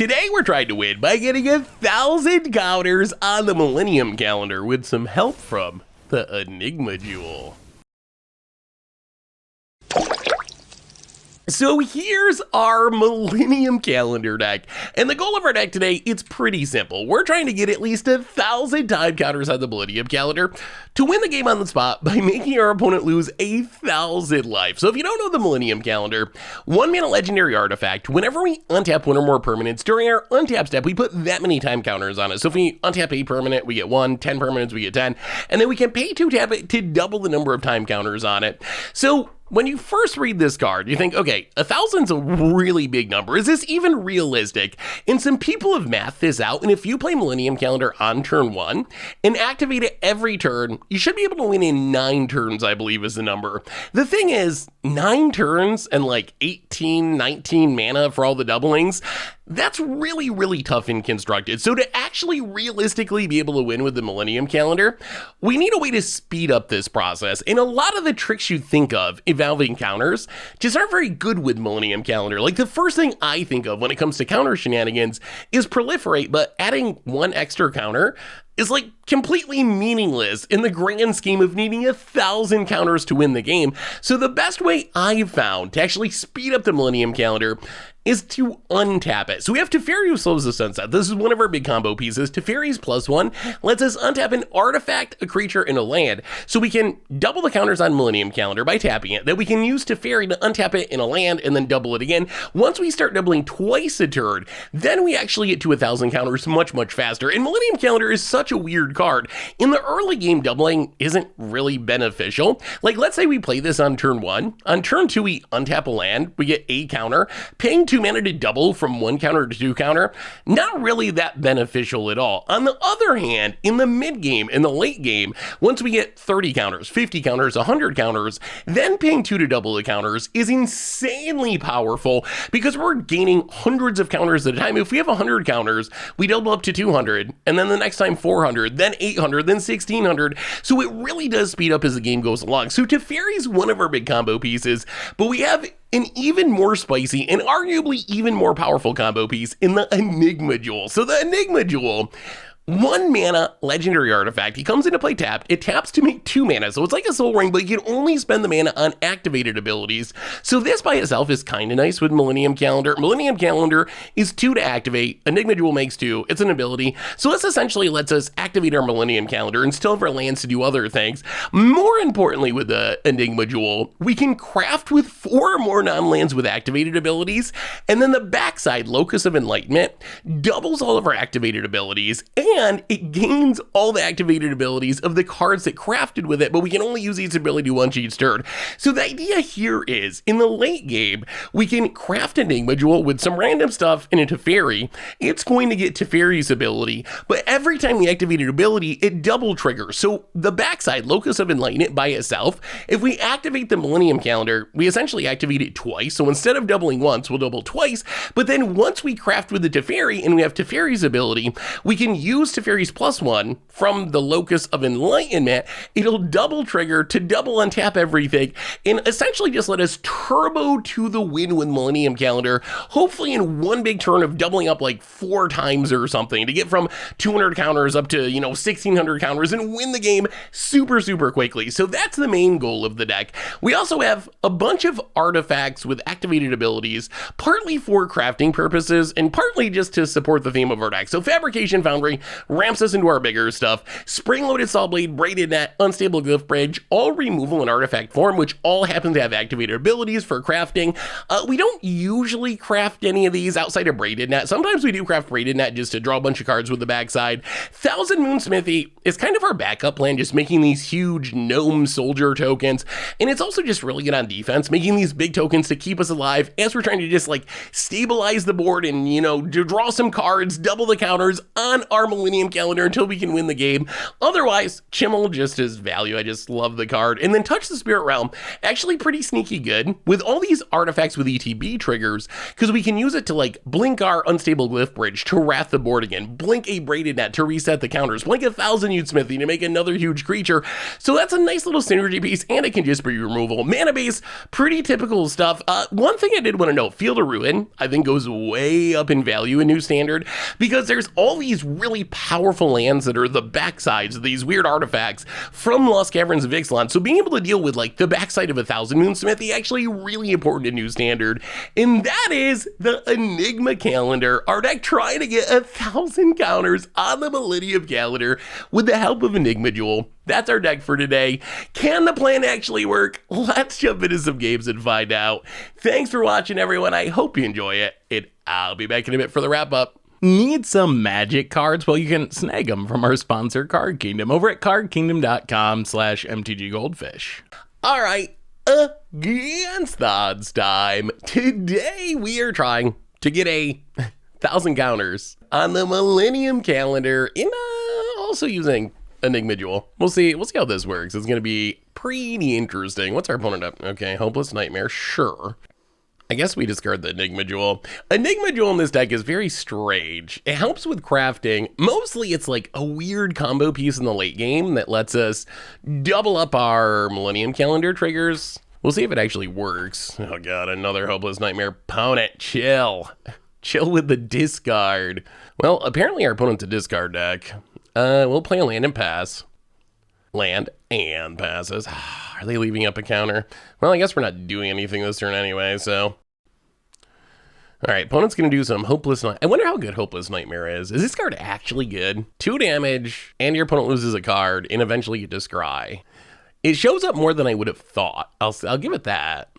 Today we're trying to win by getting 1,000 counters on the Millennium Calendar with some help from the Enigma Jewel. So here's our Millennium Calendar deck, and the goal of our deck today, it's pretty simple. We're trying to get at least 1,000 time counters on the Millennium Calendar to win the game on the spot by making our opponent lose 1,000 life. So if you don't know the Millennium Calendar, 1-mana legendary artifact, whenever we untap one or more permanents during our untap step, we put that many time counters on it. So if we untap a permanent, we get 1, 10 permanents, we get 10, and then we can pay to tap it to double the number of time counters on it. So when you first read this card, you think, okay, 1,000's a really big number. Is this even realistic? And some people have mathed this out, and if you play Millennium Calendar on turn 1 and activate it every turn, you should be able to win in 9 turns, I believe is the number. The thing is, 9 turns and like 18, 19 mana for all the doublings, that's really, really tough and constructed. So to actually realistically be able to win with the Millennium Calendar, we need a way to speed up this process. And a lot of the tricks you think of evolving counters just aren't very good with Millennium Calendar. Like the first thing I think of when it comes to counter shenanigans is proliferate, but adding 1 extra counter is like completely meaningless in the grand scheme of needing 1,000 counters to win the game. So the best way I've found to actually speed up the Millennium Calendar is to untap it. So we have Teferi who slows the sunset. This is one of our big combo pieces. Teferi's +1 lets us untap an artifact, a creature, and a land. So we can double the counters on Millennium Calendar by tapping it. Then we can use Teferi to untap it in a land and then double it again. Once we start doubling twice a turn, then we actually get to 1,000 counters much, much faster. And Millennium Calendar is such a weird card. In the early game, doubling isn't really beneficial. Like let's say we play this on turn 1. On turn 2, we untap a land. We get a counter. Paying 2 mana to double from 1 counter to 2 counter, not really that beneficial at all. On the other hand, in the mid game, in the late game, once we get 30 counters, 50 counters, 100 counters, then paying 2 to double the counters is insanely powerful because we're gaining hundreds of counters at a time. If we have 100 counters, we double up to 200, and then the next time 400, then 800, then 1600. So it really does speed up as the game goes along. So Teferi's one of our big combo pieces, but we have an even more spicy and arguably even more powerful combo piece in the Enigma Jewel. So the Enigma Jewel, 1 mana legendary artifact. He comes into play tapped. It taps to make 2 mana. So it's like a soul ring, but you can only spend the mana on activated abilities. So this by itself is kind of nice with Millennium Calendar. Millennium Calendar is 2 to activate. Enigma Jewel makes 2. It's an ability. So this essentially lets us activate our Millennium Calendar and still have our lands to do other things. More importantly with the Enigma Jewel, we can craft with 4 or more non-lands with activated abilities. And then the backside, Locus of Enlightenment, doubles all of our activated abilities, and it gains all the activated abilities of the cards that crafted with it, but we can only use each ability once each turn. So the idea here is, in the late game, we can craft Enigma Jewel with some random stuff in a Teferi. It's going to get Teferi's ability, but every time we activate an ability, it double triggers. So the backside, Locus of Enlightenment by itself, if we activate the Millennium Calendar, we essentially activate it twice. So instead of doubling once, we'll double twice, but then once we craft with the Teferi and we have Teferi's ability, we can use Teferi's +1 from the Locus of Enlightenment. It'll double trigger to double untap everything and essentially just let us turbo to the win with Millennium Calendar, hopefully in one big turn of doubling up like 4 times or something to get from 200 counters up to, 1,600 counters and win the game super, super quickly. So that's the main goal of the deck. We also have a bunch of artifacts with activated abilities, partly for crafting purposes and partly just to support the theme of our deck. So Fabrication Foundry ramps us into our bigger stuff. Spring-loaded Saw Blade, Braided Net, Unstable Glyph Bridge, all removal in artifact form, which all happen to have activated abilities for crafting. We don't usually craft any of these outside of Braided Net. Sometimes we do craft Braided Net just to draw a bunch of cards with the backside. Thousand Moon Smithy is kind of our backup plan, just making these huge gnome soldier tokens. And it's also just really good on defense, making these big tokens to keep us alive as we're trying to just like stabilize the board and, to draw some cards, double the counters on our Millennium Calendar until we can win the game. Otherwise, Chimmel just as value. I just love the card. And then Touch the Spirit Realm, actually pretty sneaky good with all these artifacts with ETB triggers, because we can use it to like blink our Unstable Glyph Bridge to wrath the board again, blink a Braided Net to reset the counters, blink 1,000 Youth Smithy to make another huge creature. So that's a nice little synergy piece, and it can just be removal. Mana base, pretty typical stuff. One thing I did want to note, Field of Ruin, I think goes way up in value in New Standard, because there's all these really powerful lands that are the backsides of these weird artifacts from Lost Caverns of Ixalan. So being able to deal with like the backside of 1,000 Moon Smithy, actually really important in New Standard. And that is the Enigma Calendar, our deck trying to get 1,000 counters on the Millennium Calendar with the help of Enigma Jewel. That's our deck for today. Can the plan actually work? Let's jump into some games and find out. Thanks for watching, everyone. I hope you enjoy it, and I'll be back in a bit for the wrap up. Need some magic cards? Well, you can snag them from our sponsor, Card Kingdom, over at cardkingdom.com/mtggoldfish. All right, against the odds time. Today we are trying to get 1,000 counters on the Millennium Calendar in also using Enigma Jewel. We'll see how this works. It's going to be pretty interesting. What's our opponent up? Okay, Hopeless Nightmare, sure. I guess we discard the Enigma Jewel. Enigma Jewel in this deck is very strange. It helps with crafting. Mostly it's like a weird combo piece in the late game that lets us double up our Millennium Calendar triggers. We'll see if it actually works. Oh god, another Hopeless Nightmare. Opponent, chill. Chill with the discard. Well, apparently our opponent's a discard deck. We'll play a land and pass. Land and passes. Are they leaving up a counter? Well, I guess we're not doing anything this turn anyway, so. All right, opponent's going to do some Hopeless Nightmare. I wonder how good Hopeless Nightmare is. Is this card actually good? 2 damage, and your opponent loses a card, and eventually you just scry. It shows up more than I would have thought. I'll give it that.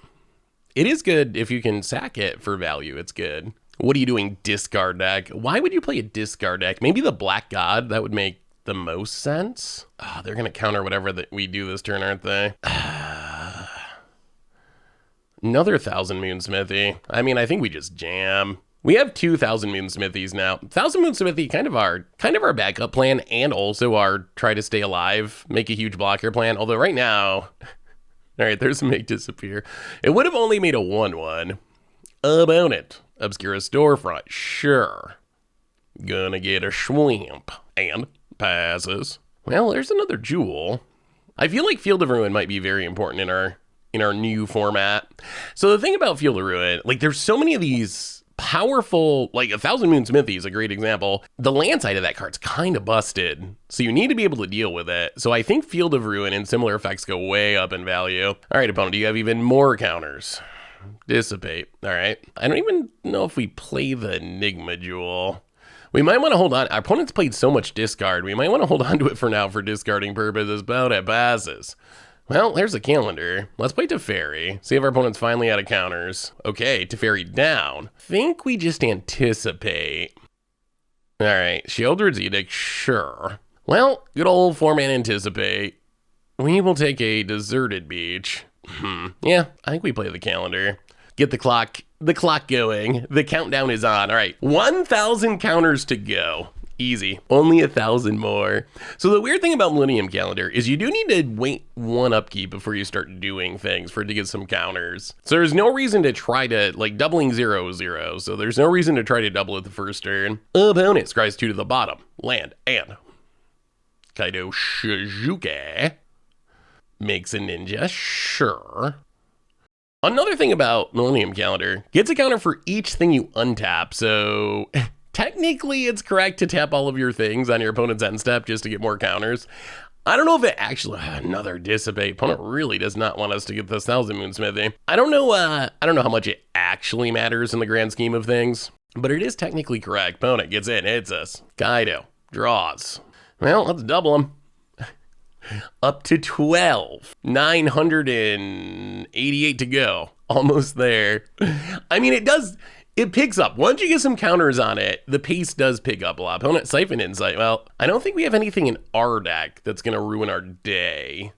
It is good if you can sack it for value. It's good. What are you doing, discard deck? Why would you play a discard deck? Maybe the Black God, that would make the most sense. Oh, they're going to counter whatever that we do this turn, aren't they? Another 1,000 Moon Smithy. I mean, I think we just jam. We have 2,000 Moon Smithies now. 1,000 Moon Smithy, kind of our backup plan, and also our try to stay alive, make a huge blocker plan. Although right now, all right, there's Make Disappear. It would have only made a 1/1. Opponent, Obscura Storefront, sure. Gonna get a Schwamp, and passes. Well, there's another Jewel. I feel like Field of Ruin might be very important in our new format. So the thing about Field of Ruin, like there's so many of these powerful, like 1,000 Moon Smithy is a great example. The land side of that card's kind of busted, so you need to be able to deal with it. So I think Field of Ruin and similar effects go way up in value. All right, opponent, do you have even more counters? Dissipate. All right. I don't even know if we play the Enigma Jewel. We might want to hold on. Our opponent's played so much discard. We might want to hold on to it for now for discarding purposes, but it passes. Well, there's a calendar. Let's play Teferi. See if our opponent's finally out of counters. Okay, Teferi down. Think we just anticipate. All right, Sheoldred's Edict, sure. Well, good old 4-man anticipate. We will take a Deserted Beach. Yeah, I think we play the calendar. Get the clock going. The countdown is on. All right, 1,000 counters to go. Easy. Only 1,000 more. So the weird thing about Millennium Calendar is you do need to wait 1 upkeep before you start doing things for it to get some counters. So there's no reason to try to, like, doubling 0/0. So there's no reason to try to double it the first turn. Opponent scries 2 to the bottom. Land and Kaido Shizuke makes a ninja. Sure. Another thing about Millennium Calendar, gets a counter for each thing you untap. So technically it's correct to tap all of your things on your opponent's end step just to get more counters. I don't know if it actually, another Dissipate. Opponent really does not want us to get this 1,000 Moon Smithy. I don't know how much it actually matters in the grand scheme of things, but it is technically correct. Opponent gets in, hits us. Kaido draws. Well, let's double him. Up to 12. 988 to go. Almost there. I mean, it picks up. Once you get some counters on it, the pace does pick up a lot. Opponent Siphon Insight. Well, I don't think we have anything in our deck that's going to ruin our day.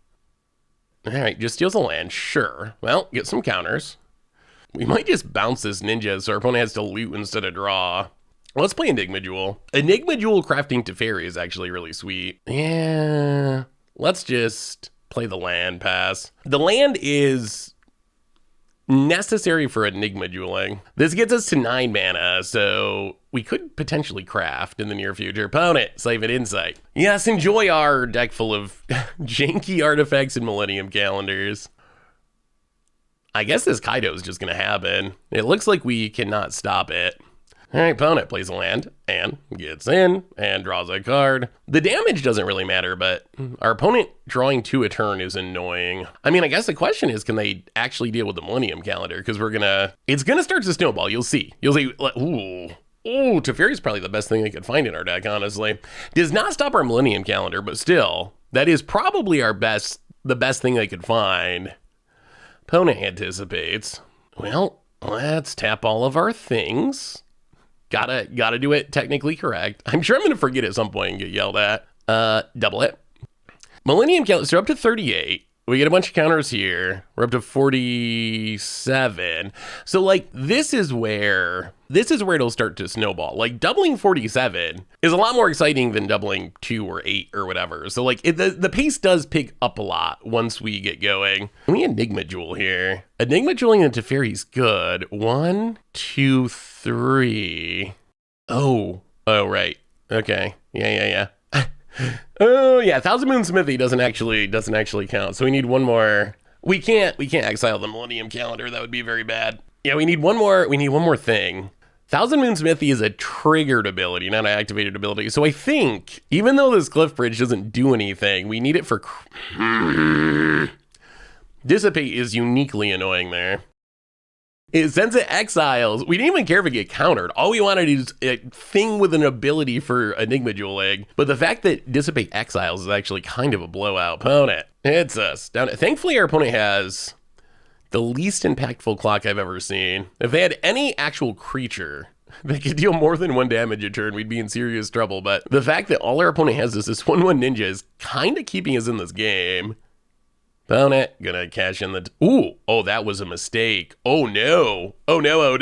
All right, just steals a land. Sure. Well, get some counters. We might just bounce this ninja so our opponent has to loot instead of draw. Let's play Enigma Jewel. Enigma Jewel crafting Teferi is actually really sweet. Yeah, let's just play the land pass. The land is necessary for Enigma Jeweling. This gets us to 9 mana, so we could potentially craft in the near future. Opponent, save an insight. Yes, enjoy our deck full of janky artifacts and Millennium Calendars. I guess this Kaido is just gonna happen. It looks like we cannot stop it. All right, opponent plays a land and gets in and draws a card. The damage doesn't really matter, but our opponent drawing 2 a turn is annoying. I mean, I guess the question is, can they actually deal with the Millennium Calendar? Because it's gonna start to snowball. You'll see. Ooh, Teferi's probably the best thing they could find in our deck, honestly. Does not stop our Millennium Calendar, but still, that is probably the best thing they could find. Opponent anticipates. Well, let's tap all of our things. Gotta do it technically correct. I'm sure I'm gonna forget at some point and get yelled at. Double it. Millennium Calendar, so we're up to 38. We get a bunch of counters here. We're up to 47. So like this is where it'll start to snowball. Like doubling 47 is a lot more exciting than doubling 2 or 8 or whatever. So like the pace does pick up a lot once we get going. Let me Enigma Jewel here. Enigma Jeweling into Teferi's good. 1, 2, 3. Oh, right. Okay. Yeah. Oh yeah, Thousand Moon Smithy doesn't actually count. So we need one more. We can't exile the Millennium Calendar. That would be very bad. Yeah, we need one more thing. Thousand Moon Smithy is a triggered ability, not an activated ability. So I think even though this Cliff Bridge doesn't do anything, we need it for Dissipate is uniquely annoying there. Since it exiles, we didn't even care if it get countered. All we wanted is a thing with an ability for Enigma Jeweling. But the fact that Dissipate exiles is actually kind of a blowout. Opponent hits us down. Thankfully, our opponent has the least impactful clock I've ever seen. If they had any actual creature that could deal more than 1 damage a turn, we'd be in serious trouble. But the fact that all our opponent has is this 1/1 ninja is kind of keeping us in this game. Opponent, gonna cash in the... Oh, that was a mistake. Oh no. Opponent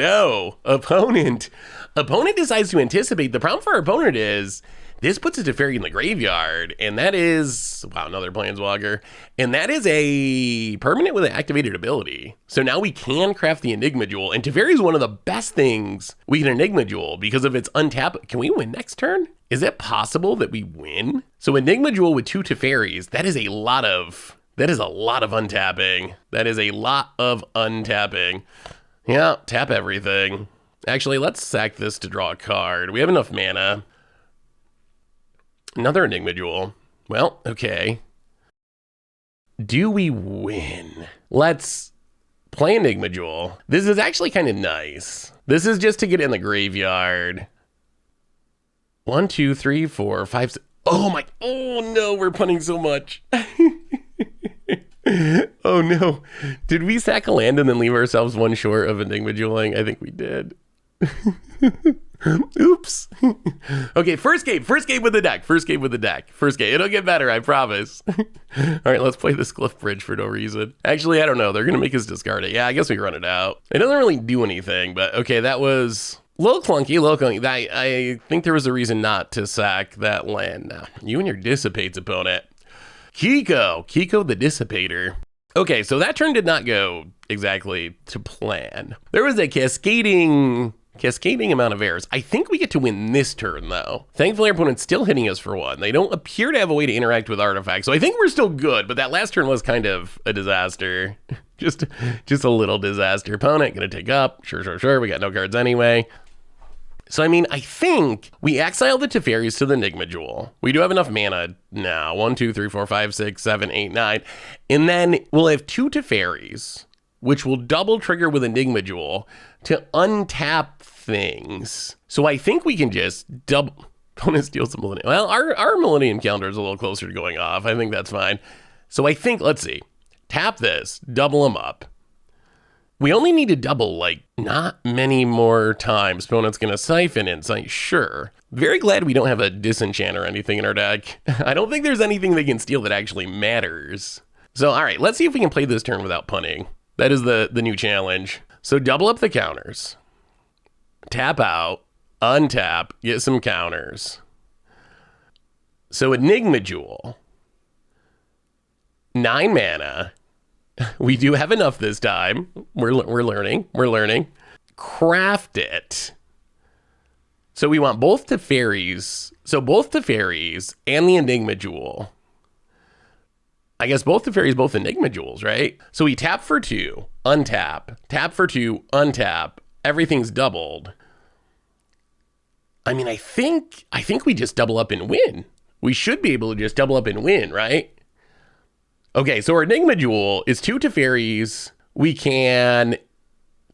decides to anticipate. The problem for our opponent is this puts a Teferi in the graveyard, and that is... Wow, another Planeswalker. And that is a permanent with an activated ability. So now we can craft the Enigma Jewel, and Teferi is one of the best things we can Enigma Jewel because of its untap... Can we win next turn? Is it possible that we win? So Enigma Jewel with 2 Teferis, that is a lot of untapping. Yeah, tap everything. Actually, let's sack this to draw a card. We have enough mana. Another Enigma Jewel. Well, okay. Do we win? Let's play Enigma Jewel. This is actually kind of nice. This is just to get in the graveyard. 1, 2, 3, 4, 5, 6. Oh no, we're punting so much. Oh no. Did we sack a land and then leave ourselves 1 short of Enigma Jeweling? I think we did. Oops. Okay, first game with the deck. First game. It'll get better, I promise. All right, let's play this Cliff Bridge for no reason. Actually, I don't know. They're going to make us discard it. Yeah, I guess we run it out. It doesn't really do anything, but okay, that was... A little clunky. I think there was a reason not to sack that land. Now, you and your Dissipates opponent. Kiko the Dissipator. Okay, so that turn did not go exactly to plan. There was a cascading amount of errors. I think we get to win this turn, though. Thankfully, our opponent's still hitting us for 1. They don't appear to have a way to interact with artifacts, so I think we're still good, but that last turn was kind of a disaster. Just a little disaster. Opponent gonna take up. Sure. We got no cards anyway. So, I mean, I think we exile the Teferis to the Enigma Jewel. We do have enough mana now. 1, 2, 3, 4, 5, 6, 7, 8, 9. And then we'll have 2 Teferis, which will double trigger with Enigma Jewel to untap things. So I think we can just double... Opponent steals the Millennium. Well, our Millennium Calendar is a little closer to going off. I think that's fine. So I think, let's see. Tap this, double them up. We only need to double, like, not many more times. Opponent's going to Siphon Insight, sure. Very glad we don't have a Disenchant or anything in our deck. I don't think there's anything they can steal that actually matters. So, all right, let's see if we can play this turn without punting. That is the new challenge. So double up the counters. Tap out. untap, get some counters. So Enigma Jewel, 9 mana. We do have enough this time. We're learning. Craft it. So we want both Teferis. So both Teferis and the Enigma Jewel. I guess both Teferis, both Enigma Jewels, right? So we tap for 2, untap, tap for 2, untap. Everything's doubled. I mean, I think we just double up and win. We should be able to just double up and win, right? Okay, so our Enigma Jewel is 2 Teferis. We can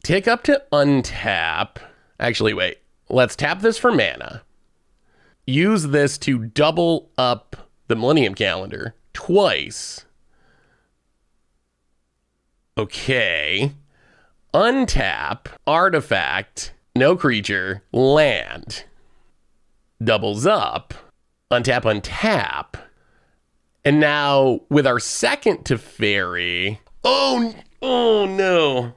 tick up to untap. Actually, wait. Let's tap this for mana. Use this to double up the Millennium Calendar twice. Okay. Untap, artifact, no creature, land. Doubles up. Untap, untap. And now with our second Teferi. Oh no.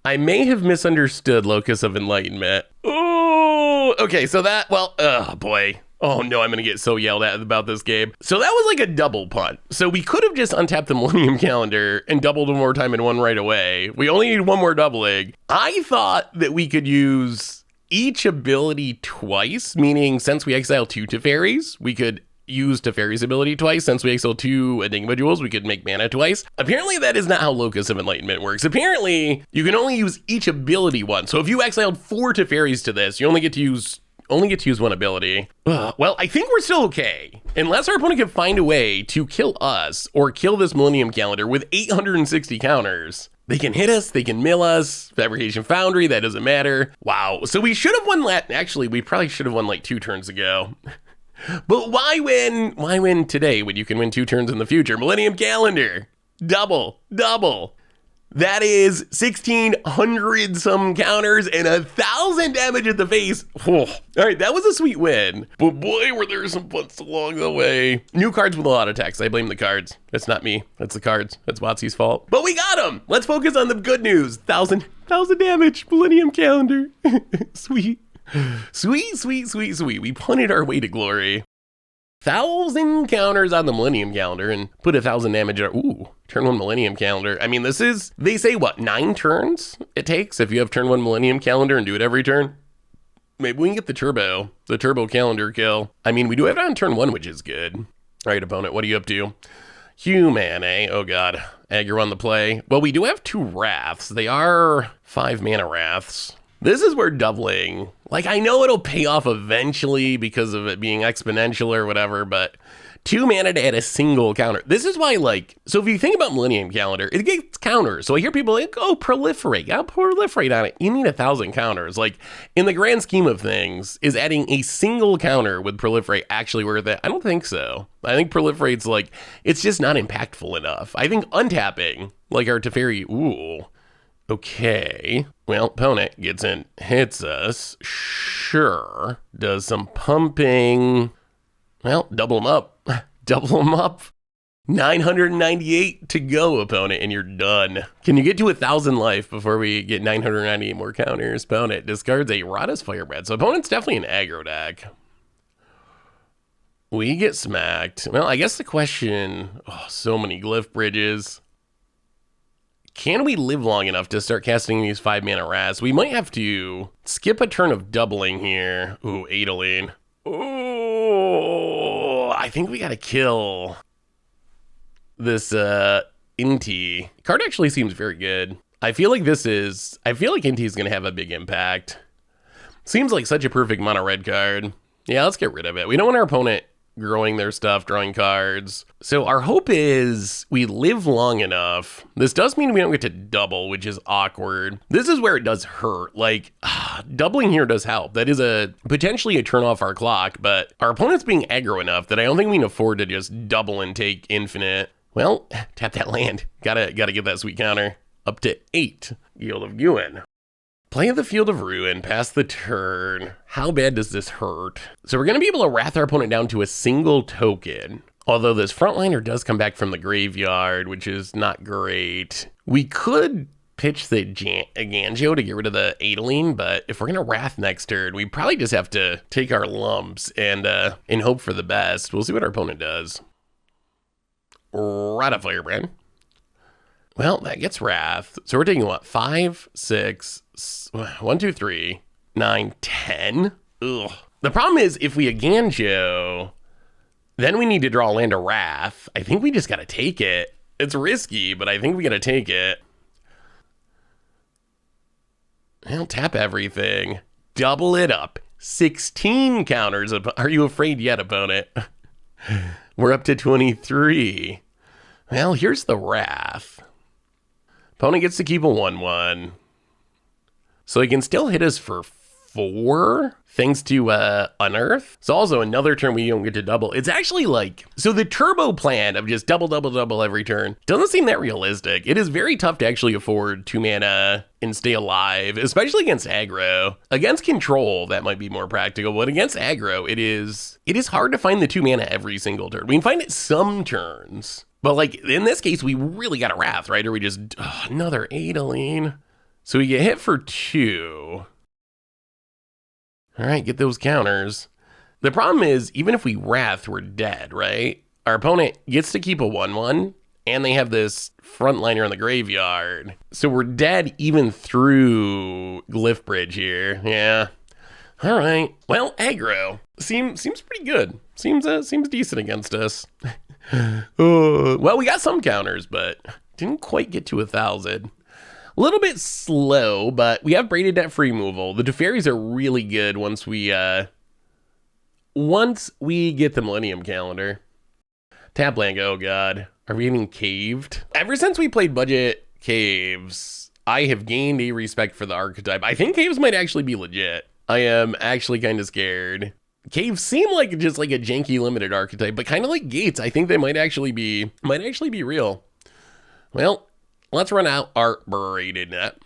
I may have misunderstood Locus of Enlightenment. Oh, okay, so that, well, oh boy. Oh no, I'm gonna get so yelled at about this game. So that was like a double punt. So we could have just untapped the Millennium Calendar and doubled one more time and won right away. We only need one more doubling. I thought that we could use each ability twice, meaning since we exile 2 Teferis, we could use Teferi's ability twice. Since we exile 2 Enigma Jewels, we could make mana twice. Apparently that is not how Locus of Enlightenment works. Apparently you can only use each ability once. So if you exiled 4 Teferis to this, you only get to use one ability. Well, I think we're still okay. Unless our opponent can find a way to kill us or kill this Millennium Calendar with 860 counters. They can hit us, they can mill us, Fabrication Foundry, that doesn't matter. Wow, so we should have won actually, we probably should have won like 2 turns ago. But why win today when you can win 2 turns in the future? Millennium Calendar, double. That is 1,600 some counters and 1,000 damage at the face. Whew. All right, that was a sweet win. But boy, were there some punts along the way. New cards with a lot of text. I blame the cards. It's not me. It's the cards. It's Watsy's fault. But we got them. Let's focus on the good news. 1,000 damage. Millennium Calendar. Sweet. Sweet. We punted our way to glory. 1,000 counters on the Millennium Calendar and put 1,000 damage. Ooh, turn 1 Millennium Calendar. I mean, this is, they say what, 9 turns it takes if you have turn 1 Millennium Calendar and do it every turn? Maybe we can get the turbo calendar kill. I mean, we do have it on turn 1, which is good. All right, opponent, what are you up to? Human, eh? Oh god, aggro on the play. Well, we do have 2 Wraths. They are 5 mana Wraths. This is where doubling, like, I know it'll pay off eventually because of it being exponential or whatever, but 2 mana to add a single counter. This is why, like, so if you think about Millennium Calendar, it gets counters. So I hear people like, oh, proliferate. I'll proliferate on it. You need 1,000 counters. Like, in the grand scheme of things, is adding a single counter with proliferate actually worth it? I don't think so. I think proliferate's like, it's just not impactful enough. I think untapping, like our Teferi, ooh. Okay, well, opponent gets in, hits us, sure, does some pumping, well, double them up, 998 to go, opponent, and you're done. Can you get to 1,000 life before we get 998 more counters? Opponent discards a Rada's Firebrand, so opponent's definitely an aggro deck. We get smacked. Well, I guess the question, so many glyph bridges. Can we live long enough to start casting these 5 mana Wraths? We might have to skip a turn of doubling here. Ooh, Ixalan. Oh, I think we gotta kill this Inti. Card actually seems very good. I feel like Inti is gonna have a big impact. Seems like such a perfect mono red card. Yeah, let's get rid of it. We don't want our opponent growing their stuff, drawing cards. So our hope is we live long enough. This does mean we don't get to double, which is awkward. This is where it does hurt. Like, doubling here does help. That is potentially a turn off our clock, but our opponent's being aggro enough that I don't think we can afford to just double and take infinite. Well, tap that land. Gotta get that sweet counter. Up to 8. Guild of Gwyn. Play the Field of Ruin, pass the turn. How bad does this hurt? So we're going to be able to wrath our opponent down to a single token. Although this frontliner does come back from the graveyard, which is not great. We could pitch the Ganjo to get rid of the Ixalan, but if we're gonna Wrath next turn, we probably just have to take our lumps and hope for the best. We'll see what our opponent does. Rata Firebrand. Well, that gets Wrath. So we're taking what? 5, 6, 1, 2, 3, 9, 10. Ugh. The problem is if we Ganjo, then we need to draw a land of Wrath. I think we just gotta take it. It's risky, but I think we gotta take it. I'll tap everything. Double it up. 16 counters. Are you afraid yet, opponent? We're up to 23. Well, here's the Wrath. Opponent gets to keep a 1/1. So he can still hit us for 4, thanks to Unearth. So also another turn we don't get to double. It's actually like, so the turbo plan of just double every turn doesn't seem that realistic. It is very tough to actually afford 2 mana and stay alive, especially against aggro. Against control, that might be more practical, but against aggro, it is hard to find the 2 mana every single turn. We can find it some turns, but like in this case, we really got a Wrath, right? Or we just, another Ixalan. So we get hit for 2. All right, get those counters. The problem is, even if we Wrath, we're dead, right? Our opponent gets to keep a 1/1, and they have this frontliner in the graveyard. So we're dead even through Glyph Bridge here. Yeah. All right. Well, aggro seems pretty good. Seems decent against us. Well, we got some counters, but didn't quite get to 1,000. A little bit slow, but we have Braided Net free removal. The Teferis are really good once we get the Millennium Calendar. Tap land, oh god. Are we getting caved? Ever since we played budget caves, I have gained a respect for the archetype. I think caves might actually be legit. I am actually kind of scared. Caves seem like just like a janky limited archetype, but kind of like gates. I think they might actually be real. Well, let's run out our Braided Net.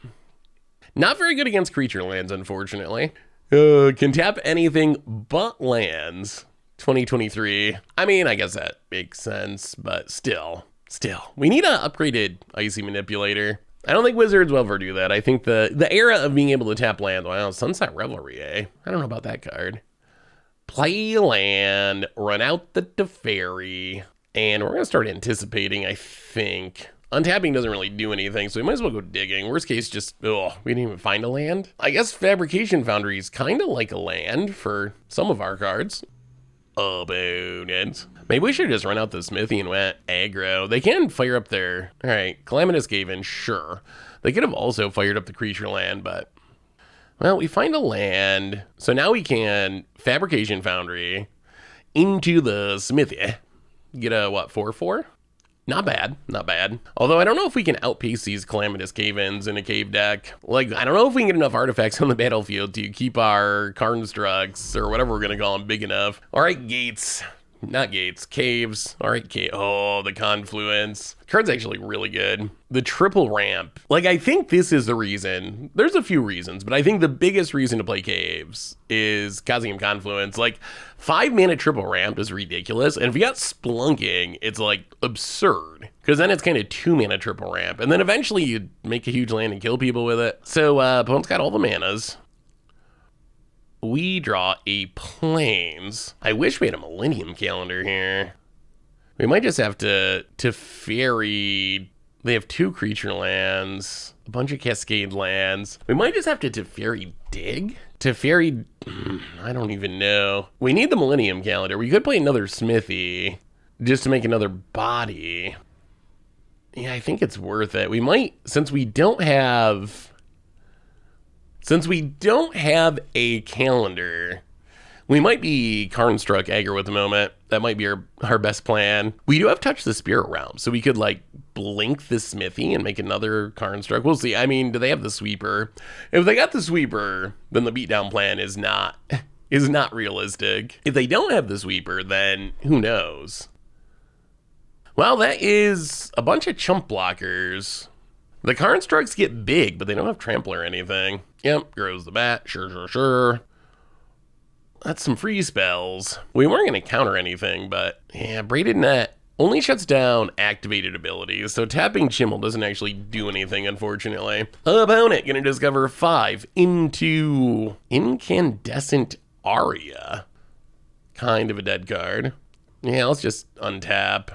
Not very good against creature lands, unfortunately. Can tap anything but lands. 2023. I mean, I guess that makes sense, but still. We need an upgraded Icy Manipulator. I don't think Wizards will ever do that. I think the era of being able to tap land, well, Sunset Revelry, eh? I don't know about that card. Play land, run out the Teferi, and we're going to start anticipating, I think. Untapping doesn't really do anything, so we might as well go digging. Worst case, just, we didn't even find a land. I guess Fabrication Foundry is kind of like a land for some of our cards. Opponent. Maybe we should just run out the Smithy and went aggro. They can fire up their, all right, Calamitous Gaven, sure. They could have also fired up the creature land, but, well, we find a land. So now we can Fabrication Foundry into the Smithy. Get a, what, 4/4? Not bad. Although I don't know if we can outpace these Calamitous Cavens in a cave deck. Like, I don't know if we can get enough artifacts on the battlefield to keep our constructs, or whatever we're going to call them, big enough. All right, gates. Not gates, caves. All right, oh, the Confluence. Card's actually really good. The triple ramp. Like, I think this is the reason. There's a few reasons, but I think the biggest reason to play caves is Cosmic Confluence. Like, 5 mana triple ramp is ridiculous. And if you got Splunking, it's like absurd. Because then it's kind of 2 mana triple ramp. And then eventually you make a huge land and kill people with it. So, opponent's got all the manas. We draw a Plains. I wish we had a Millennium Calendar here. We might just have to Teferi. They have 2 creature lands, a bunch of Cascade lands. We might just have to Teferi dig? Teferi, I don't even know. We need the Millennium Calendar. We could play another Smithy just to make another body. Yeah, I think it's worth it. We might, since we don't have a calendar, we might be Karnstruck aggro at the moment. That might be our best plan. We do have Touch the Spirit Realm, so we could like blink the Smithy and make another Karnstruck. We'll see. I mean, do they have the Sweeper? If they got the Sweeper, then the beatdown plan is not realistic. If they don't have the Sweeper, then who knows? Well, that is a bunch of chump blockers. The Karnstrucks get big, but they don't have Trample or anything. Yep, grows the bat, sure. That's some free spells. We weren't going to counter anything, but yeah, Braided Net only shuts down activated abilities, so tapping Chimmel doesn't actually do anything, unfortunately. Opponent gonna discover 5 into Incandescent Aria. Kind of a dead card. Yeah, let's just untap.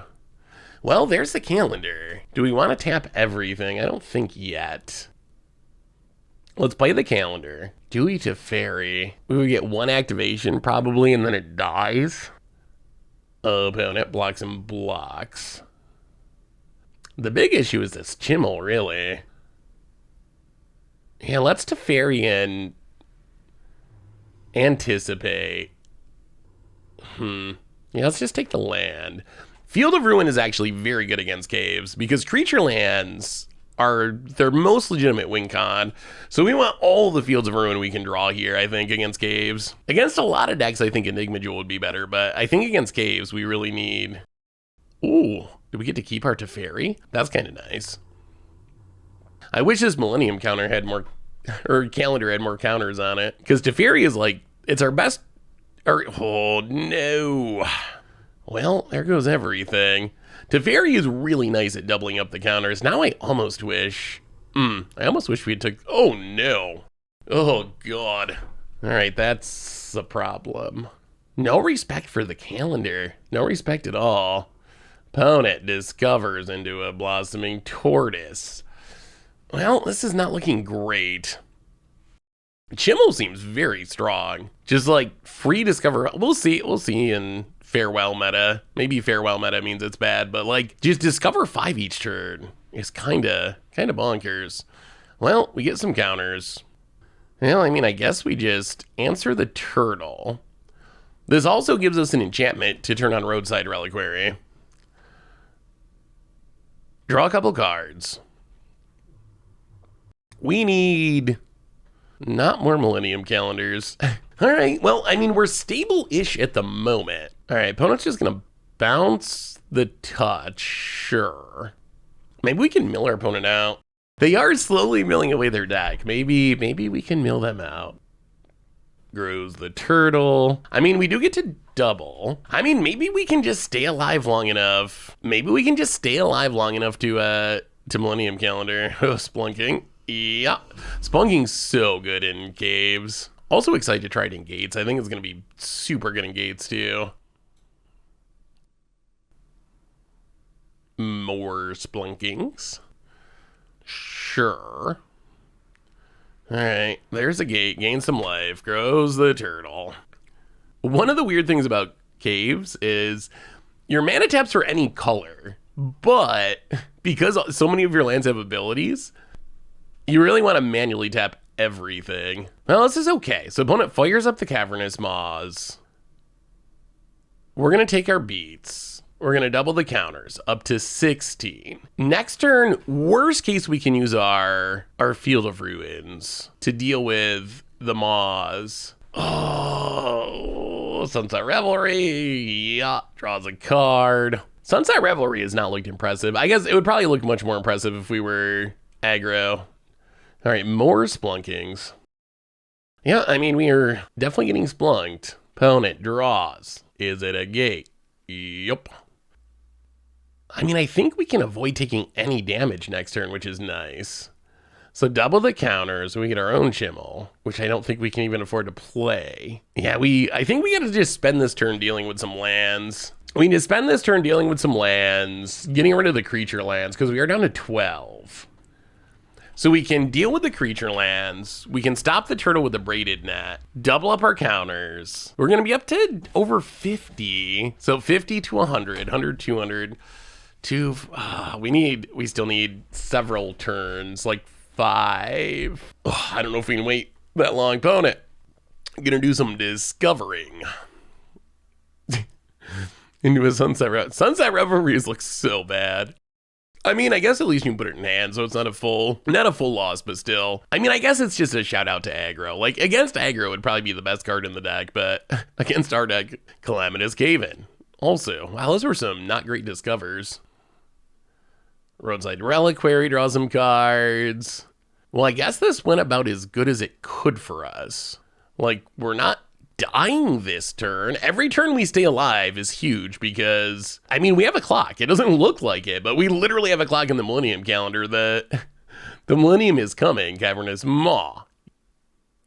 Well, there's the calendar. Do we want to tap everything? I don't think yet. Let's play the calendar. Dewey to Fairy. We would get 1 activation probably, and then it dies. Opponent blocks and blocks. The big issue is this Chimmel, really. Yeah, let's Teferi and anticipate. Yeah, let's just take the land. Field of Ruin is actually very good against caves because creature lands are their most legitimate win con. So we want all the Fields of Ruin we can draw here, I think, against caves. Against a lot of decks, I think Enigma Jewel would be better, but I think against caves, we really need... Ooh, do we get to keep our Teferi? That's kind of nice. I wish this Millennium counter had more, or calendar had more counters on it, because Teferi is like, it's our best, oh no. Well, there goes everything. Teferi is really nice at doubling up the counters. Now I almost wish... we had took... Oh, no. Oh, God. All right, that's a problem. No respect for the calendar. No respect at all. Opponent discovers into a Blossoming Tortoise. Well, this is not looking great. Chimmel seems very strong. Just like free discover... We'll see in... Farewell meta. Maybe farewell meta means it's bad, but like just discover 5 each turn is kind of bonkers. Well, we get some counters. Well, I mean, I guess we just answer the turtle. This also gives us an enchantment to turn on Roadside Reliquary. Draw a couple cards. We need not more Millennium Calendars. All right, well, I mean, we're stable-ish at the moment. All right, opponent's just gonna bounce the touch, sure. Maybe we can mill our opponent out. They are slowly milling away their deck. Maybe we can mill them out. Grows the turtle. I mean, we do get to double. I mean, maybe we can just stay alive long enough. Maybe we can just stay alive long enough to Millennium Calendar. Oh, Splunking. Yeah, Splunking's so good in caves. Also excited to try it in gates. I think it's gonna be super good in gates too. More Splunkings. Sure. Alright, there's a gate. Gain some life. Grows the turtle. One of the weird things about caves is your mana taps for any color, but because so many of your lands have abilities, you really want to manually tap everything. Well, this is okay. So opponent fires up the Cavernous Maws. We're going to take our beats. We're going to double the counters up to 16. Next turn, worst case, we can use our Field of Ruins to deal with the Maws. Oh, Sunset Revelry. Yeah, draws a card. Sunset Revelry has not looked impressive. I guess it would probably look much more impressive if we were aggro. All right, more Splunkings. Yeah, I mean, we are definitely getting splunked. Opponent draws. Is it a gate? Yup. I mean, I think we can avoid taking any damage next turn, which is nice. So double the counters, we get our own Chimmel, which I don't think we can even afford to play. Yeah, I think we gotta just spend this turn dealing with some lands. We need to spend this turn dealing with some lands, getting rid of the creature lands, because we are down to 12. So we can deal with the creature lands, we can stop the turtle with the braided net, double up our counters. We're gonna be up to over 50. So 50 to 100, 100, 200, we still need several turns, like 5. Oh, I don't know if we can wait that long. Opponent, I'm gonna do some discovering. Into a Sunset Revelry. Sunset Revelries looks so bad. I mean, I guess at least you can put it in hand, so it's not a full loss, but still. I mean, I guess it's just a shout out to aggro. Like, against aggro would probably be the best card in the deck, but against our deck, Calamitous Cave-In. Also, wow, those were some not great discovers. Roadside Reliquary, draw some cards. Well, I guess this went about as good as it could for us. Like, we're not dying this turn. Every turn we stay alive is huge because, I mean, we have a clock. It doesn't look like it, but we literally have a clock in the Millennium Calendar that the Millennium is coming. Cavernous Maw.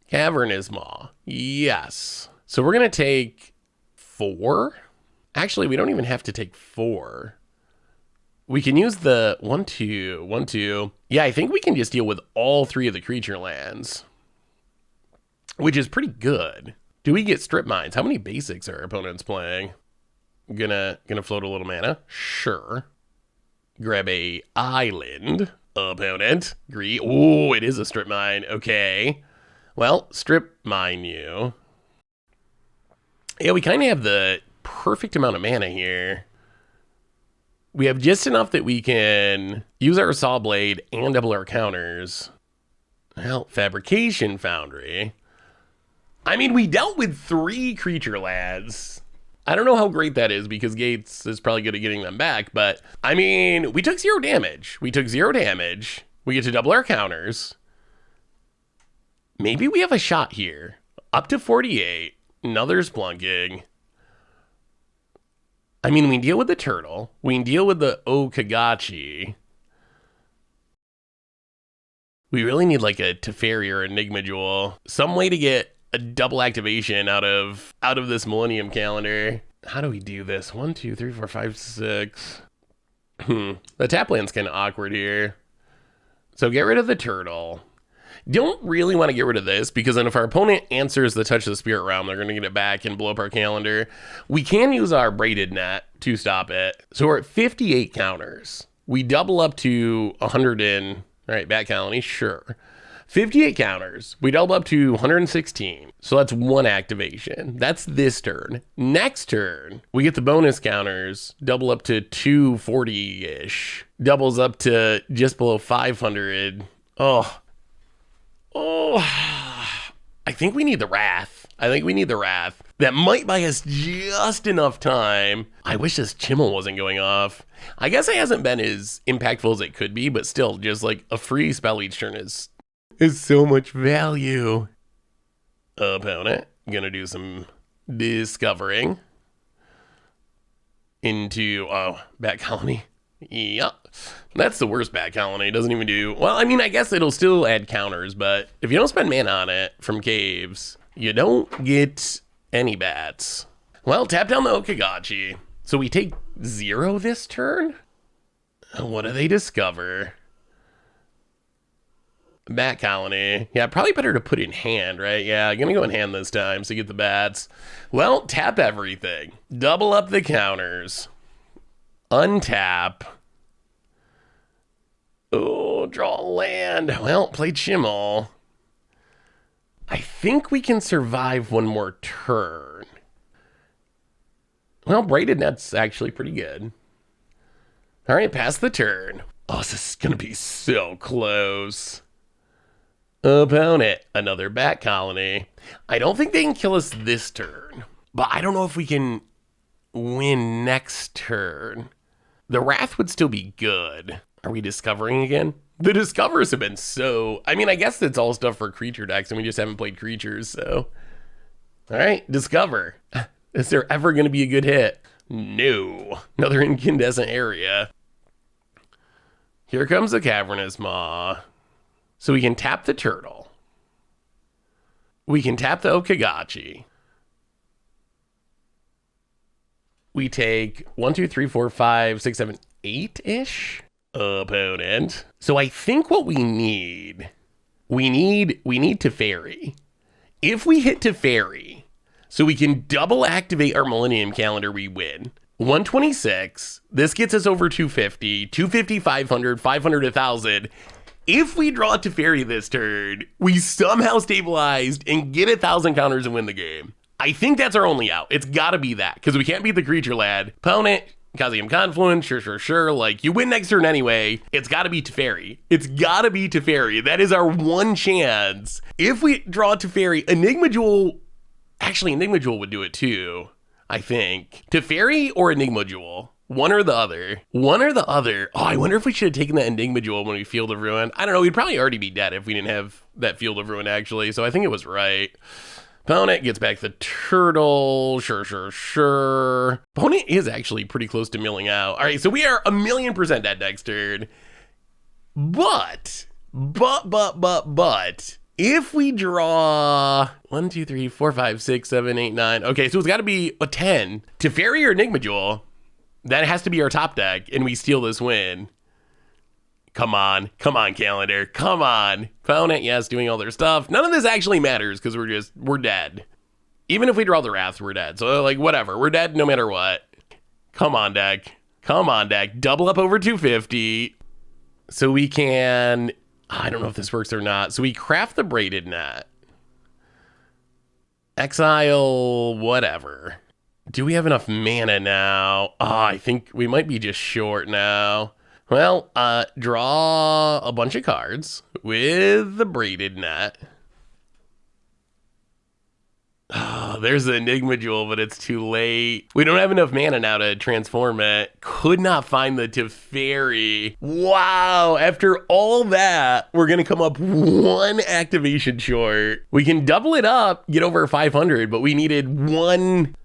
Cavernous Maw. Yes. So we're going to take 4. Actually, we don't even have to take 4. We can use the 1, 2, 1, 2. Yeah, I think we can just deal with all 3 of the creature lands, which is pretty good. Do we get strip mines? How many basics are our opponents playing? Gonna float a little mana? Sure. Grab a island. Opponent. Agree. Oh, it is a strip mine. Okay. Well, strip mine you. Yeah, we kind of have the perfect amount of mana here. We have just enough that we can use our saw blade and double our counters. Well, Fabrication Foundry. I mean, we dealt with 3 creature lands. I don't know how great that is because Gates is probably good at getting them back, but I mean, we took 0 damage. We took 0 damage. We get to double our counters. Maybe we have a shot here. Up to 48. Another Splunking. I mean, we can deal with the turtle. We can deal with the Okagachi. We really need like a Teferi or Enigma Jewel. Some way to get a double activation out of this Millennium Calendar. How do we do this? 1, 2, 3, 4, 5, 6. The tap land's kind of awkward here. So get rid of the turtle. Don't really want to get rid of this because then if our opponent answers the Touch of the Spirit Realm, they're going to get it back and blow up our calendar. We can use our Braided Net to stop it. So we're at 58 counters. We double up to 100 and, all right, Bat Colony, sure. 58 counters. We double up to 116. So that's 1 activation. That's this turn. Next turn, we get the bonus counters, double up to 240-ish. Doubles up to just below 500. Oh, I think we need the Wrath. That might buy us just enough time. I wish this Chimmel wasn't going off. I guess it hasn't been as impactful as it could be, but still, just like a free spell each turn is so much value. Opponent, gonna do some discovering into, Bat Colony. Yep. That's the worst Bat Colony. It doesn't even do... Well, I mean, I guess it'll still add counters, but if you don't spend mana on it from caves, you don't get any bats. Well, tap down the Okagachi. So we take 0 this turn? What do they discover? Bat Colony. Yeah, probably better to put in hand, right? Yeah, gonna go in hand this time so you get the bats. Well, tap everything. Double up the counters. Untap. Oh, draw land. Well, play Chimmel. I think we can survive 1 more turn. Well, Braided Net's actually pretty good. All right, pass the turn. Oh, this is going to be so close. Opponent, another Bat Colony. I don't think they can kill us this turn, but I don't know if we can win next turn. The Wrath would still be good. Are we discovering again? The discovers have been so... I mean, I guess it's all stuff for creature decks, and we just haven't played creatures, so... All right, discover. Is there ever going to be a good hit? No. Another incandescent area. Here comes the Cavernous Maw. So we can tap the turtle. We can tap the Okagachi. We take 1, 2, 3, 4, 5, 6, 7, 8-ish. Opponent. So I think what we need Teferi. If we hit Teferi, so we can double activate our Millennium Calendar, we win. 126. This gets us over 250. 250, 500, 500, 1,000. If we draw Teferi this turn, we somehow stabilized and get 1,000 counters and win the game. I think that's our only out. It's got to be that, because we can't beat the creature lad. Opponent, Kazium Confluence, sure. Like, you win next turn anyway. It's got to be Teferi. That is our one chance. If we draw Teferi, Enigma Jewel... Actually, Enigma Jewel would do it too, I think. Teferi or Enigma Jewel? One or the other. Oh, I wonder if we should have taken that Enigma Jewel when we Field of Ruin. I don't know. We'd probably already be dead if we didn't have that Field of Ruin, actually. So I think it was right. Opponent gets back the turtle. Sure. Opponent is actually pretty close to milling out. All right, so we are 1,000,000% dead next turn. But, if we draw 1, 2, 3, 4, 5, 6, 7, 8, 9. Okay, so it's got to be a 10. Teferi or Enigma Jewel, that has to be our top deck, and we steal this win. Come on, calendar, come on. Opponent, yes, doing all their stuff. None of this actually matters because we're dead. Even if we draw the Wrath, we're dead. So, like, whatever, we're dead no matter what. Come on, deck. Double up over 250. So we can, I don't know if this works or not. So we craft the braided net. Exile, whatever. Do we have enough mana now? I think we might be just short now. Well, draw a bunch of cards with the braided net. There's the Enigma Jewel, but it's too late. We don't have enough mana now to transform it. Could not find the Teferi. Wow, after all that, we're gonna come up one activation short. We can double it up, get over 500, but we needed one.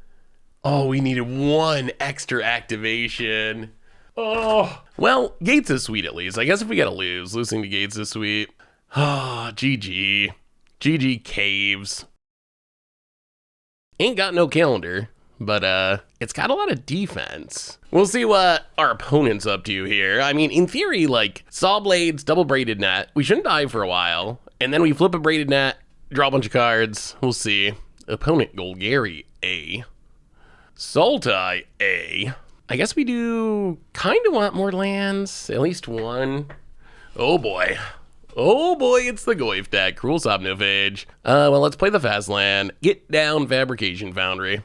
Oh, we needed one extra activation. Oh, well, Gates is sweet at least. I guess if we gotta losing to Gates is sweet. Oh, GG. GG Caves. Ain't got no calendar, but it's got a lot of defense. We'll see what our opponent's up to here. I mean, in theory, like, Saw Blades, double braided net. We shouldn't die for a while. And then we flip a braided net, draw a bunch of cards. We'll see. Opponent Golgari, A. Sultai, A. I guess we do kind of want more lands, at least one. Oh boy. Oh boy, it's the Goyf deck. Cruel Somnophage. Well, let's play the fast land. Get down Fabrication Foundry.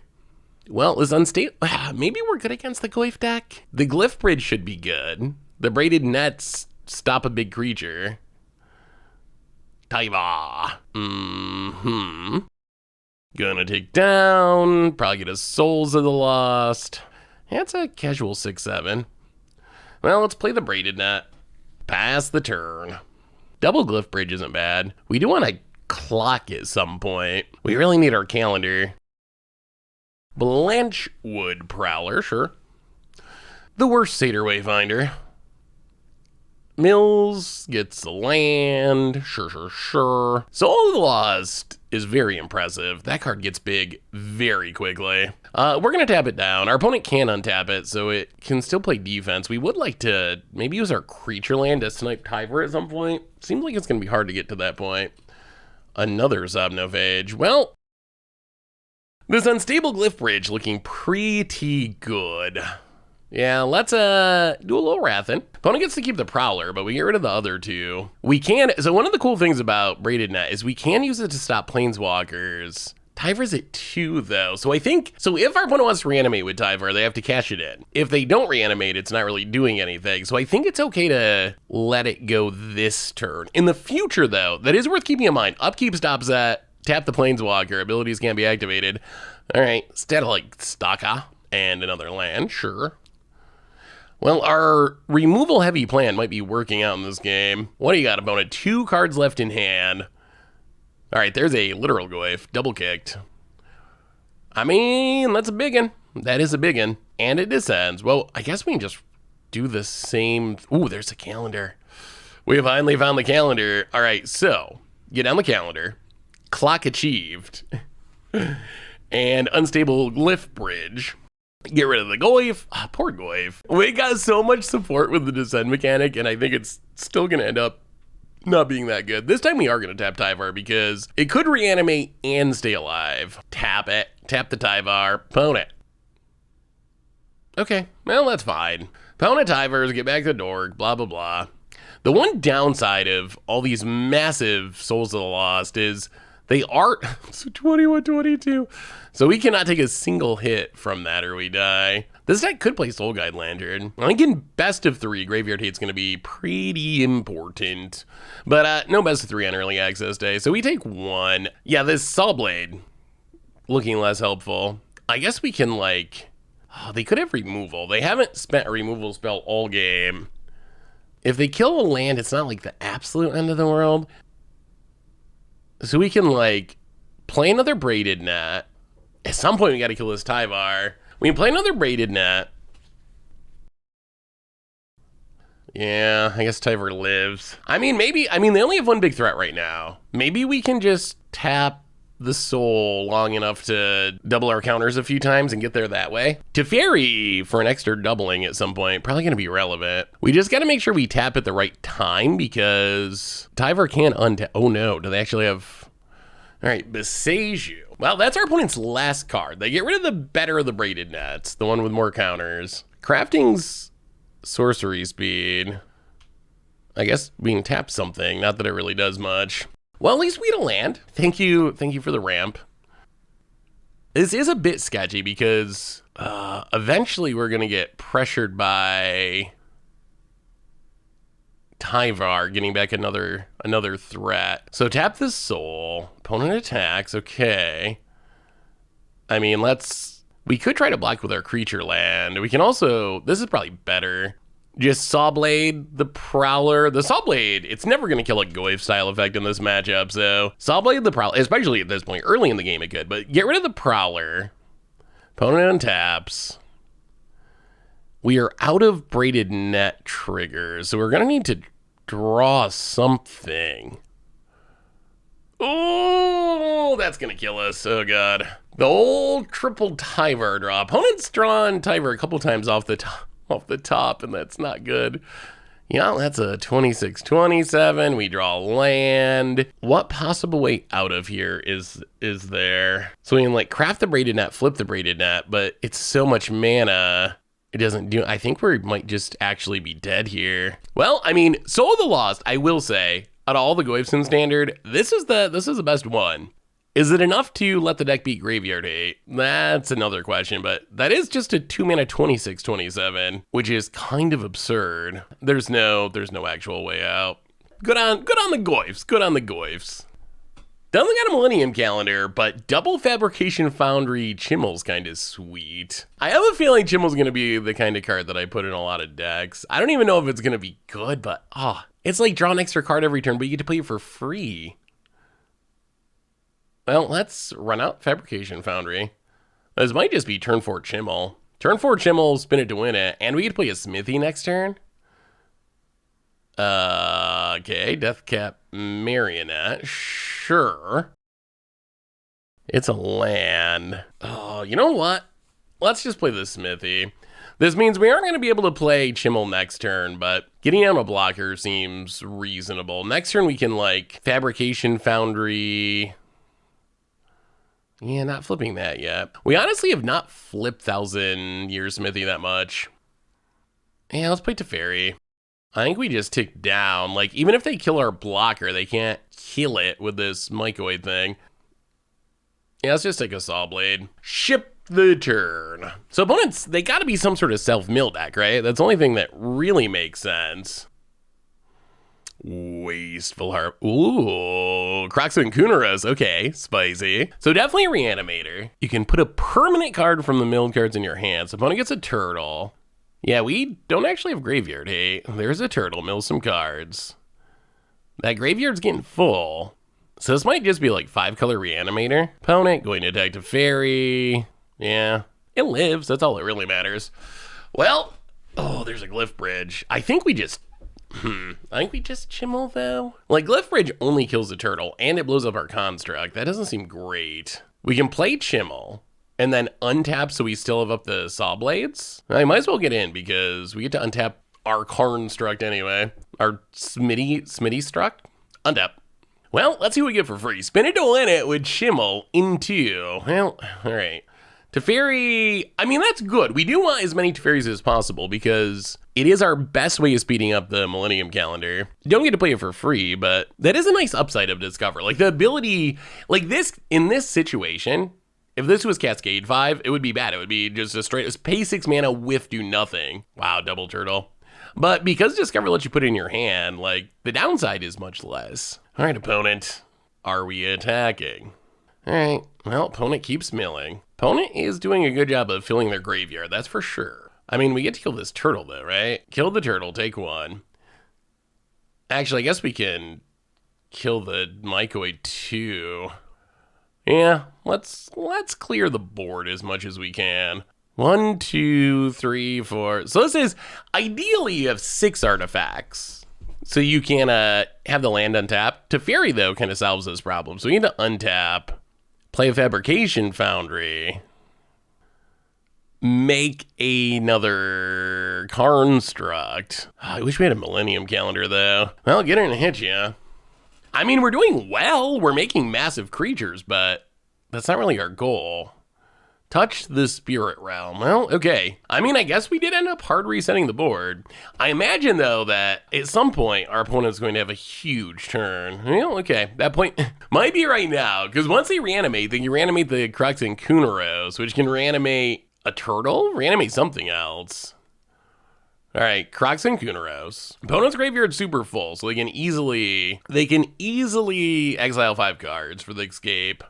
Well, this unstable. Maybe we're good against the Goyf deck. The Glyph Bridge should be good. The braided nets stop a big creature. Taiva. Gonna take down. Probably get a Souls of the Lost. That's a casual 6/7. Well, let's play the braided net. Pass the turn. Double Glyph Bridge isn't bad. We do want to clock at some point. We really need our calendar. Blanchwood Prowler, sure. The worst Satyr Wayfinder. Mills gets the land, sure. Soul of the Lost is very impressive. That card gets big very quickly. We're going to tap it down. Our opponent can untap it, so it can still play defense. We would like to maybe use our creature land to snipe Tyver at some point. Seems like it's going to be hard to get to that point. Another Somnophage. Well, this unstable Glyph Bridge looking pretty good. Yeah, let's do a little Wrathen. Opponent gets to keep the Prowler, but we get rid of the other two. We can, so one of the cool things about Braided Net is we can use it to stop Planeswalkers. Tyver's at 2 though, so I think, so if our opponent wants to reanimate with Tyver, they have to cash it in. If they don't reanimate, it's not really doing anything, so I think it's okay to let it go this turn. In the future though, that is worth keeping in mind. Upkeep stops at, tap the Planeswalker, abilities can't be activated. All right, instead of like Staka and another land, sure. Well, our removal heavy plan might be working out in this game. What do you got, opponent? 2 cards left in hand. All right, there's a literal Goyf, double kicked. I mean, that's a big one. That is a big one. And it descends. Well, I guess we can just do the same. Ooh, there's a calendar. We finally found the calendar. All right, so get on the calendar. Clock achieved. And unstable Glyph Bridge. Get rid of the Goyf. Poor Goyf. We got so much support with the descend mechanic, and I think it's still going to end up not being that good. This time we are going to tap Tyvar because it could reanimate and stay alive. Tap it. Tap the Tyvar. Opponent. Okay, well, that's fine. Opponent Tyvars, get back to Dork, blah, blah, blah. The one downside of all these massive Souls of the Lost is they are 21, 22. So we cannot take a single hit from that or we die. This deck could play Soul Guide Lantern. I think in best of 3, Graveyard Hate's gonna be pretty important. But no best of 3 on early access day. So we take 1. Yeah, this Saw Blade looking less helpful. I guess we can like, oh, they could have removal. They haven't spent a removal spell all game. If they kill a land, it's not like the absolute end of the world. So we can like play another Braided Net. At some point, we got to kill this Tyvar. We can play another Braided Net. Yeah, I guess Tyvar lives. I mean, maybe, they only have one big threat right now. Maybe we can just tap the soul long enough to double our counters a few times and get there that way. Teferi for an extra doubling at some point, probably going to be relevant. We just got to make sure we tap at the right time because Tyvar can untap. Oh no, do they actually have... All right, Beseju. Well, that's our opponent's last card. They get rid of the better of the Braided Nets, the one with more counters. Crafting's sorcery speed. I guess we can tap something, not that it really does much. Well, at least we had a land. Thank you for the ramp. This is a bit sketchy because eventually we're gonna get pressured by Tyvar getting back another threat. So tap the soul. Opponent attacks. Okay. I mean, we could try to block with our creature land. We can also, this is probably better. Just Sawblade, the Prowler. The Sawblade, it's never going to kill a Goyf style effect in this matchup. So Sawblade, the Prowler, especially at this point, early in the game it could, but get rid of the Prowler. Opponent untaps. We are out of Braided Net triggers, so we're going to need to draw something. Oh, that's going to kill us. Oh, God. The old triple Tyvar draw. Opponent's drawn Tyvar a couple times off the top, and that's not good. Yeah, that's a 26-27. We draw land. What possible way out of here is there? So we can like craft the Braided Net, flip the Braided Net, but it's so much mana. It doesn't do, I think we might just actually be dead here. Well, I mean, Soul of the Lost, I will say, out of all the Goyfson standard, this is the best one. Is it enough to let the deck beat Graveyard Hate? That's another question, but that is just a 2-mana 26-27, which is kind of absurd. There's no actual way out. Good on the Goyfs. Good on the Goyfs. Doesn't got a Millennium Calendar, but double Fabrication Foundry Chimmel's kind of sweet. I have a feeling Chimmel's going to be the kind of card that I put in a lot of decks. I don't even know if it's going to be good, but it's like draw an extra card every turn, but you get to play it for free. Well, let's run out Fabrication Foundry. This might just be turn 4 Chimmel. Turn 4 Chimmel, spin it to win it, and we get to play a Smithy next turn. Okay, Deathcap Marionette, sure. It's a land. Oh, you know what? Let's just play the Smithy. This means we aren't going to be able to play Chimmel next turn, but getting down a blocker seems reasonable. Next turn we can like Fabrication Foundry. Yeah, not flipping that yet. We honestly have not flipped 1,000-year Smithy that much. Yeah, let's play Teferi. I think we just tick down. Like, even if they kill our blocker, they can't kill it with this Mycoid thing. Yeah, let's just take a Sawblade. Ship the turn. So opponents, they gotta be some sort of self-mill deck, right? That's the only thing that really makes sense. Wasteful Harp. Ooh, Croxon Kunaras. Okay, spicy. So definitely a Reanimator. You can put a permanent card from the milled cards in your hand. So opponent gets a turtle. Yeah, we don't actually have Graveyard Hate. There's a turtle, mill some cards. That graveyard's getting full. So this might just be like 5-color Reanimator. Opponent going to attack Teferi. Yeah, it lives. That's all that really matters. Well, oh, there's a Glyph Bridge. I think we just Chimmel though. Like Glyph Bridge only kills the turtle and it blows up our construct. That doesn't seem great. We can play Chimmel and then untap so we still have up the Saw Blades. I might as well get in because we get to untap our Construct anyway. Our Smitty Struct. Untap. Well, let's see what we get for free. Spin it to win it with Chimmel into. Well, all right. Teferi, I mean, that's good. We do want as many Teferis as possible because it is our best way of speeding up the Millennium Calendar. You don't get to play it for free, but that is a nice upside of Discover. Like the ability, like this, in this situation, if this was Cascade 5, it would be bad. It would be just a straight, pay 6 mana, whiff, do nothing. Wow, double turtle. But because Discover lets you put it in your hand, like the downside is much less. All right, opponent, are we attacking? All right, well, opponent keeps milling. Opponent is doing a good job of filling their graveyard, that's for sure. I mean, we get to kill this turtle though, right? Kill the turtle, take 1. Actually, I guess we can kill the Mycoid too. Yeah, let's clear the board as much as we can. 1, 2, 3, 4. So this is, ideally you have 6 artifacts. So you can have the land untapped. Teferi, though, kind of solves this problem. So we need to untap, play a Fabrication Foundry, make another construct. I wish we had a Millennium Calendar, though. Well, get her and hit ya. I mean, we're doing well. We're making massive creatures, but that's not really our goal. Touch the Spirit Realm. Well, okay. I mean, I guess we did end up hard resetting the board. I imagine, though, that at some point, our opponent's going to have a huge turn. Well, okay. That point might be right now, because once they reanimate, they can reanimate the Crux and Kunaros, which can reanimate a turtle? Reanimate something else. All right, Crocs and Kunaros. Opponent's graveyard's super full, so they can easily exile 5 cards for the escape.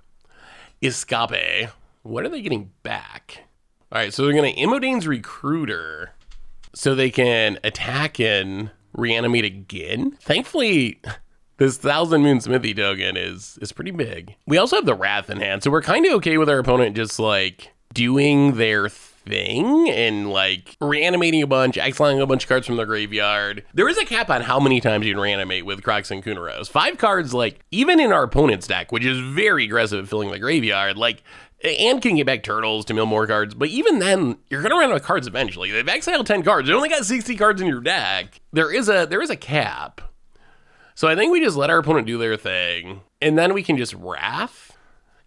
Escape. What are they getting back? All right, so they're going to Imodane's Recruiter so they can attack and reanimate again. Thankfully, this Thousand Moon Smithy token is pretty big. We also have the Wrath in hand, so we're kind of okay with our opponent just like doing their thing and like reanimating a bunch, exiling a bunch of cards from their graveyard. There is a cap on how many times you can reanimate with Crocs and Kunaros. 5 cards, like even in our opponent's deck, which is very aggressive at filling the graveyard, like, and can get back turtles to mill more cards, but even then, you're gonna run out of cards eventually. They've exiled 10 cards. You only got 60 cards in your deck. There is a cap. So I think we just let our opponent do their thing, and then we can just Wrath.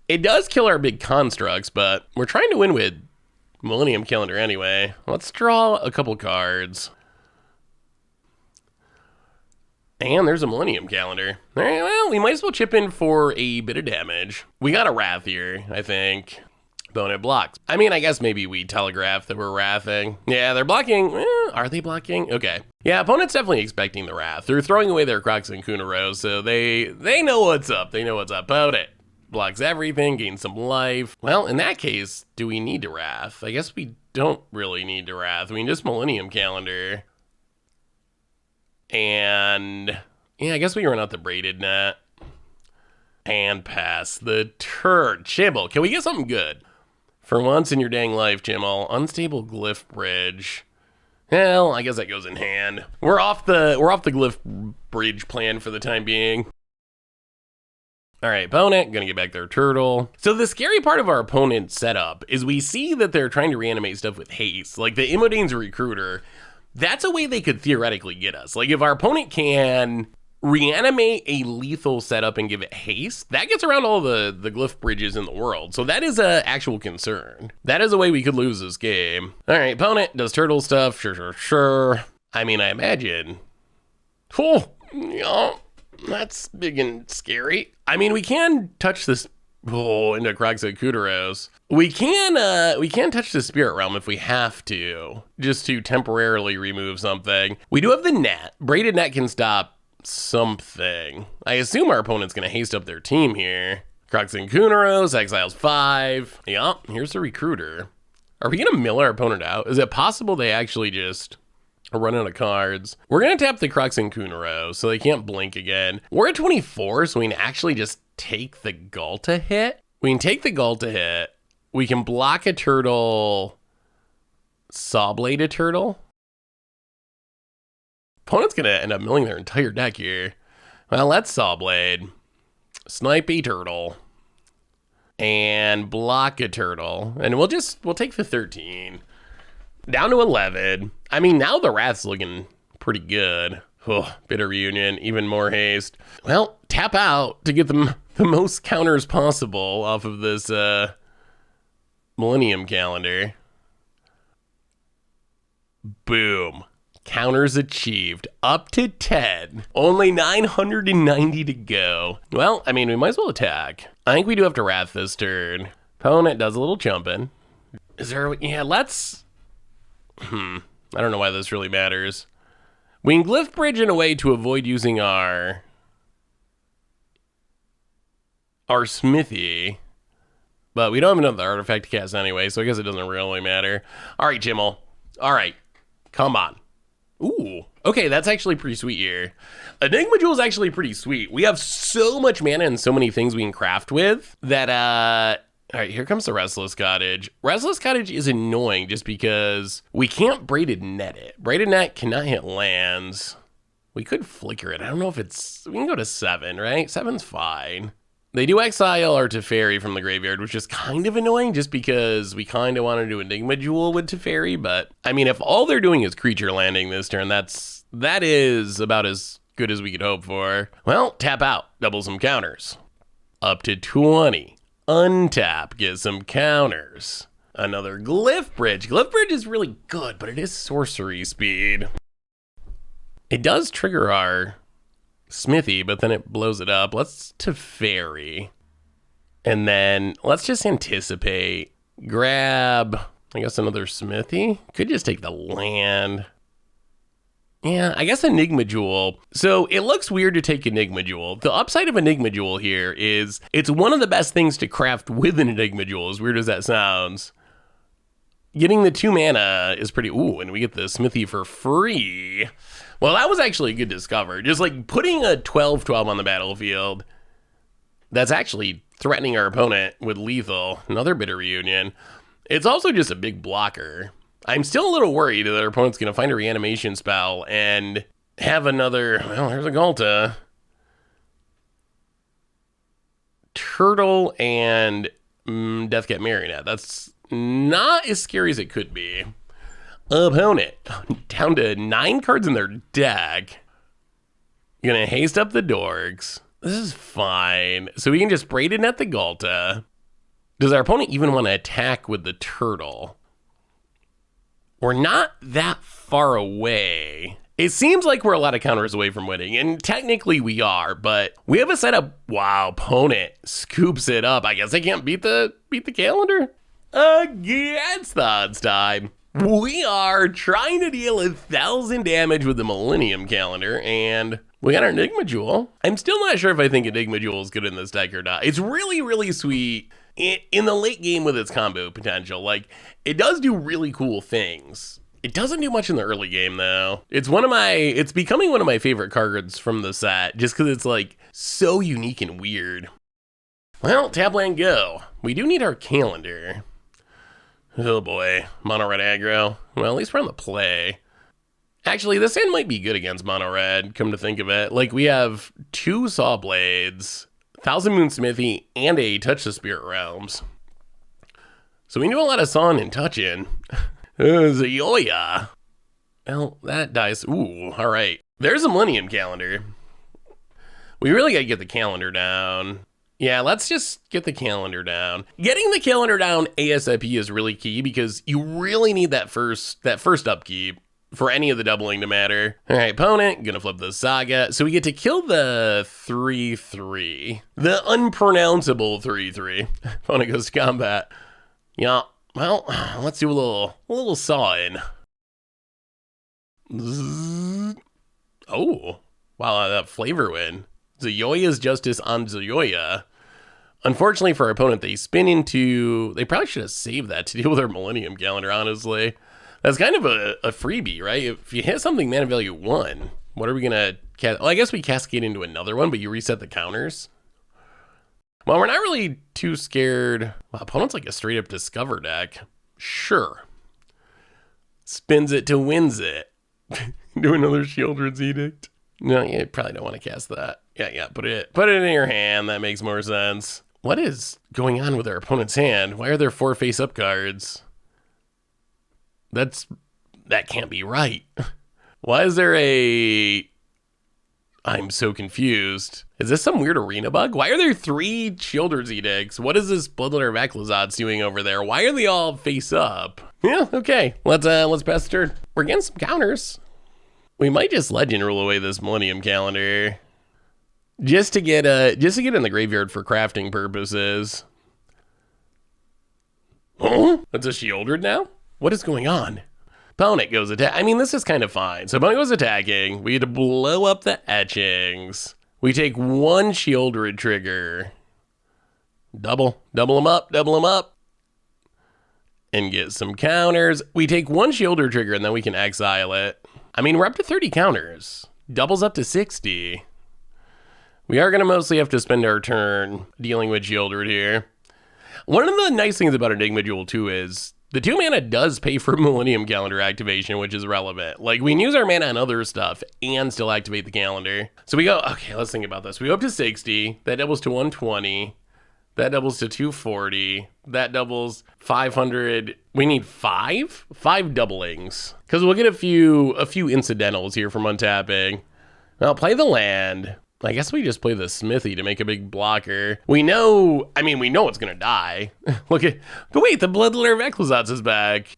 It does kill our big constructs, but we're trying to win with Millennium Calendar anyway. Let's draw a couple cards. And there's a Millennium Calendar. All right, well, we might as well chip in for a bit of damage. We got a Wrath here, I think. Opponent blocks. I mean, I guess maybe we telegraph that we're Wrathing. Yeah, they're blocking. Are they blocking? Okay. Yeah, opponent's definitely expecting the Wrath. They're throwing away their Crocs and Kunaros, so they know what's up. They know what's up. Opponent blocks everything, gains some life. Well, in that case, do we need to Wrath? I guess we don't really need to Wrath. We can just Millennium Calendar. And yeah, I guess we run out the Braided Net. And pass the turn. Chibble, can we get something good? For once in your dang life, Chimel. Unstable Glyph Bridge. Well, I guess that goes in hand. We're off the Glyph Bridge plan for the time being. All right, opponent, gonna get back their turtle. So the scary part of our opponent's setup is we see that they're trying to reanimate stuff with haste. Like the Imodane's Recruiter, that's a way they could theoretically get us. Like if our opponent can reanimate a lethal setup and give it haste, that gets around all the Glyph Bridges in the world. So that is a actual concern. That is a way we could lose this game. All right, opponent does turtle stuff, sure. I mean, I imagine. Oh, yeah. That's big and scary. I mean, we can touch this into Crocs and Kunaros. We can touch the Spirit Realm if we have to, just to temporarily remove something. We do have the net. Braided Net can stop something. I assume our opponent's gonna haste up their team here. Crocs and Kunaros, exiles 5. Yup, here's the Recruiter. Are we gonna mill our opponent out? Is it possible they actually just run out of cards? We're gonna tap the Crocs and Kunaros so they can't blink again. We're at 24, so we can actually just take the Galta hit. We can take the Galta hit. We can block a turtle, Sawblade a turtle. Opponent's gonna end up milling their entire deck here. Well, let's Sawblade, snipe a turtle, and block a turtle. And we'll take the 13. Down to 11. I mean, now the Wrath's looking pretty good. Oh, Bitter Reunion, even more haste. Well, tap out to get the most counters possible off of this Millennium Calendar. Boom. Counters achieved. Up to 10. Only 990 to go. Well, I mean, we might as well attack. I think we do have to Wrath this turn. Opponent does a little chumping. Is there... Yeah, let's... I don't know why this really matters. We can Glyph Bridge in a way to avoid using our Smithy, but we don't have another artifact to cast anyway, so I guess it doesn't really matter. All right, Jimmel. All right, come on. Ooh, okay, that's actually pretty sweet here. Enigma Jewel is actually pretty sweet. We have so much mana and so many things we can craft with that, all right, here comes the Restless Cottage. Restless Cottage is annoying just because we can't Braided Net it. Braided Net cannot hit lands. We could flicker it. I don't know if it's, we can go to 7, right? 7's fine. They do exile our Teferi from the graveyard, which is kind of annoying just because we kind of want to do Enigma Jewel with Teferi. But I mean, if all they're doing is creature landing this turn, that is about as good as we could hope for. Well, tap out, double some counters. Up to 20. Untap, get some counters. Another Glyph Bridge. Glyph Bridge is really good, but it is sorcery speed. It does trigger our Smithy, but then it blows it up. Let's Teferi. And then let's just anticipate. Grab, I guess, another Smithy. Could just take the land. Yeah, I guess Enigma Jewel. So it looks weird to take Enigma Jewel. The upside of Enigma Jewel here is it's one of the best things to craft with an Enigma Jewel, as weird as that sounds. Getting the 2 mana is pretty, ooh, and we get the Smithy for free. Well, that was actually a good discover. Just like putting a 12/12 on the battlefield, that's actually threatening our opponent with lethal. Another Bitter Reunion. It's also just a big blocker. I'm still a little worried that our opponent's going to find a reanimation spell and have another, well, there's a Galta. Turtle and Deathcat Marionette. That's not as scary as it could be. Opponent, down to 9 cards in their deck. You're going to haste up the Dorks. This is fine. So we can just Braided Net the Galta. Does our opponent even want to attack with the Turtle? We're not that far away. It seems like we're a lot of counters away from winning, and technically we are, but we have a setup. Wow, opponent scoops it up. I guess I can't beat the calendar. Against the odds time. We are trying to deal 1,000 damage with the Millennium Calendar, and we got our Enigma Jewel. I'm still not sure if I think Enigma Jewel is good in this deck or not. It's really, really sweet in the late game with its combo potential. Like, it does do really cool things. It doesn't do much in the early game, though. It's becoming one of my favorite cards from the set, just because it's, like, so unique and weird. Well, tap land go. We do need our calendar. Oh boy, mono red aggro. Well, at least we're on the play. Actually, this hand might be good against mono red, come to think of it. Like, we have 2 Saw Blades, Thousand Moon Smithy, and a Touch the Spirit Realms. So we can do a lot of sawing and touching. Zoyoya. Well, that dies. Ooh, all right. There's a Millennium Calendar. We really gotta get the calendar down. Yeah, let's just get the calendar down. Getting the calendar down ASAP is really key because you really need that first upkeep for any of the doubling to matter. All right, opponent, gonna flip the Saga. So we get to kill the 3/3. The unpronounceable 3/3. Opponent goes to combat. Yeah, well, let's do a little sawing. Oh, wow, that flavor win. Zoyoya's Justice on Zoyoya. Unfortunately for our opponent, they spin into... They probably should have saved that to deal with our Millennium Calendar, honestly. That's kind of a freebie, right? If you hit something mana value 1, what are we going to... Well, I guess we cascade into another one, but you reset the counters. Well, we're not really too scared. Wow, opponent's like a straight-up Discover deck. Sure. Spins it to wins it. Do another Shieldred's Edict. No, you probably don't want to cast that. Yeah, put it in your hand. That makes more sense. What is going on with our opponent's hand? Why are there 4 face-up cards? That can't be right. Why is there a... I'm so confused. Is this some weird arena bug? Why are there 3 Shieldred's Edicts? What is this Bloodletter of Eklazad's doing over there? Why are they all face-up? Yeah, okay. Let's pass the turn. We're getting some counters. We might just Legend Rule away this Millennium Calendar. Just to get in the graveyard for crafting purposes. Huh? That's a Shieldred now? What is going on? Opponent goes attack. I mean, this is kind of fine. So opponent goes attacking. We had to blow up the etchings. We take 1 Shieldred trigger. Double them up. And get some counters. We take 1 Shieldred trigger and then we can exile it. I mean, we're up to 30 counters. Doubles up to 60. We are going to mostly have to spend our turn dealing with Shieldred here. One of the nice things about Enigma Jewel, too, is the 2 mana does pay for Millennium Calendar activation, which is relevant. Like, we can use our mana on other stuff and still activate the calendar. So we go, okay, let's think about this. We go up to 60. That doubles to 120. That doubles to 240. That doubles 500. We need 5? 5 doublings. Because we'll get a few incidentals here from untapping. I'll play the land. I guess we just play the Smithy to make a big blocker. We know it's gonna die. Look at, but wait, the Bloodletter of Ecclesotz is back.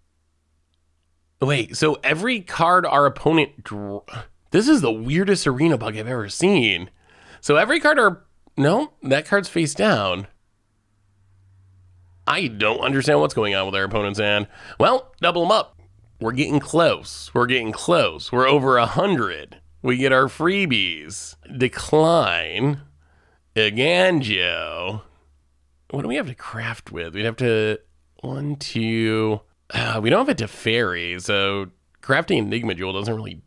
Wait, so every card our opponent this is the weirdest arena bug I've ever seen. So every card no, that card's face down. I don't understand what's going on with our opponent's hand. Well, double them up. We're getting close. We're getting close. We're over 100. We get our freebies. Decline. Again, Joe. What do we have to craft with? We'd have to... 1, 2... we don't have it to fairy, so crafting Enigma Jewel doesn't really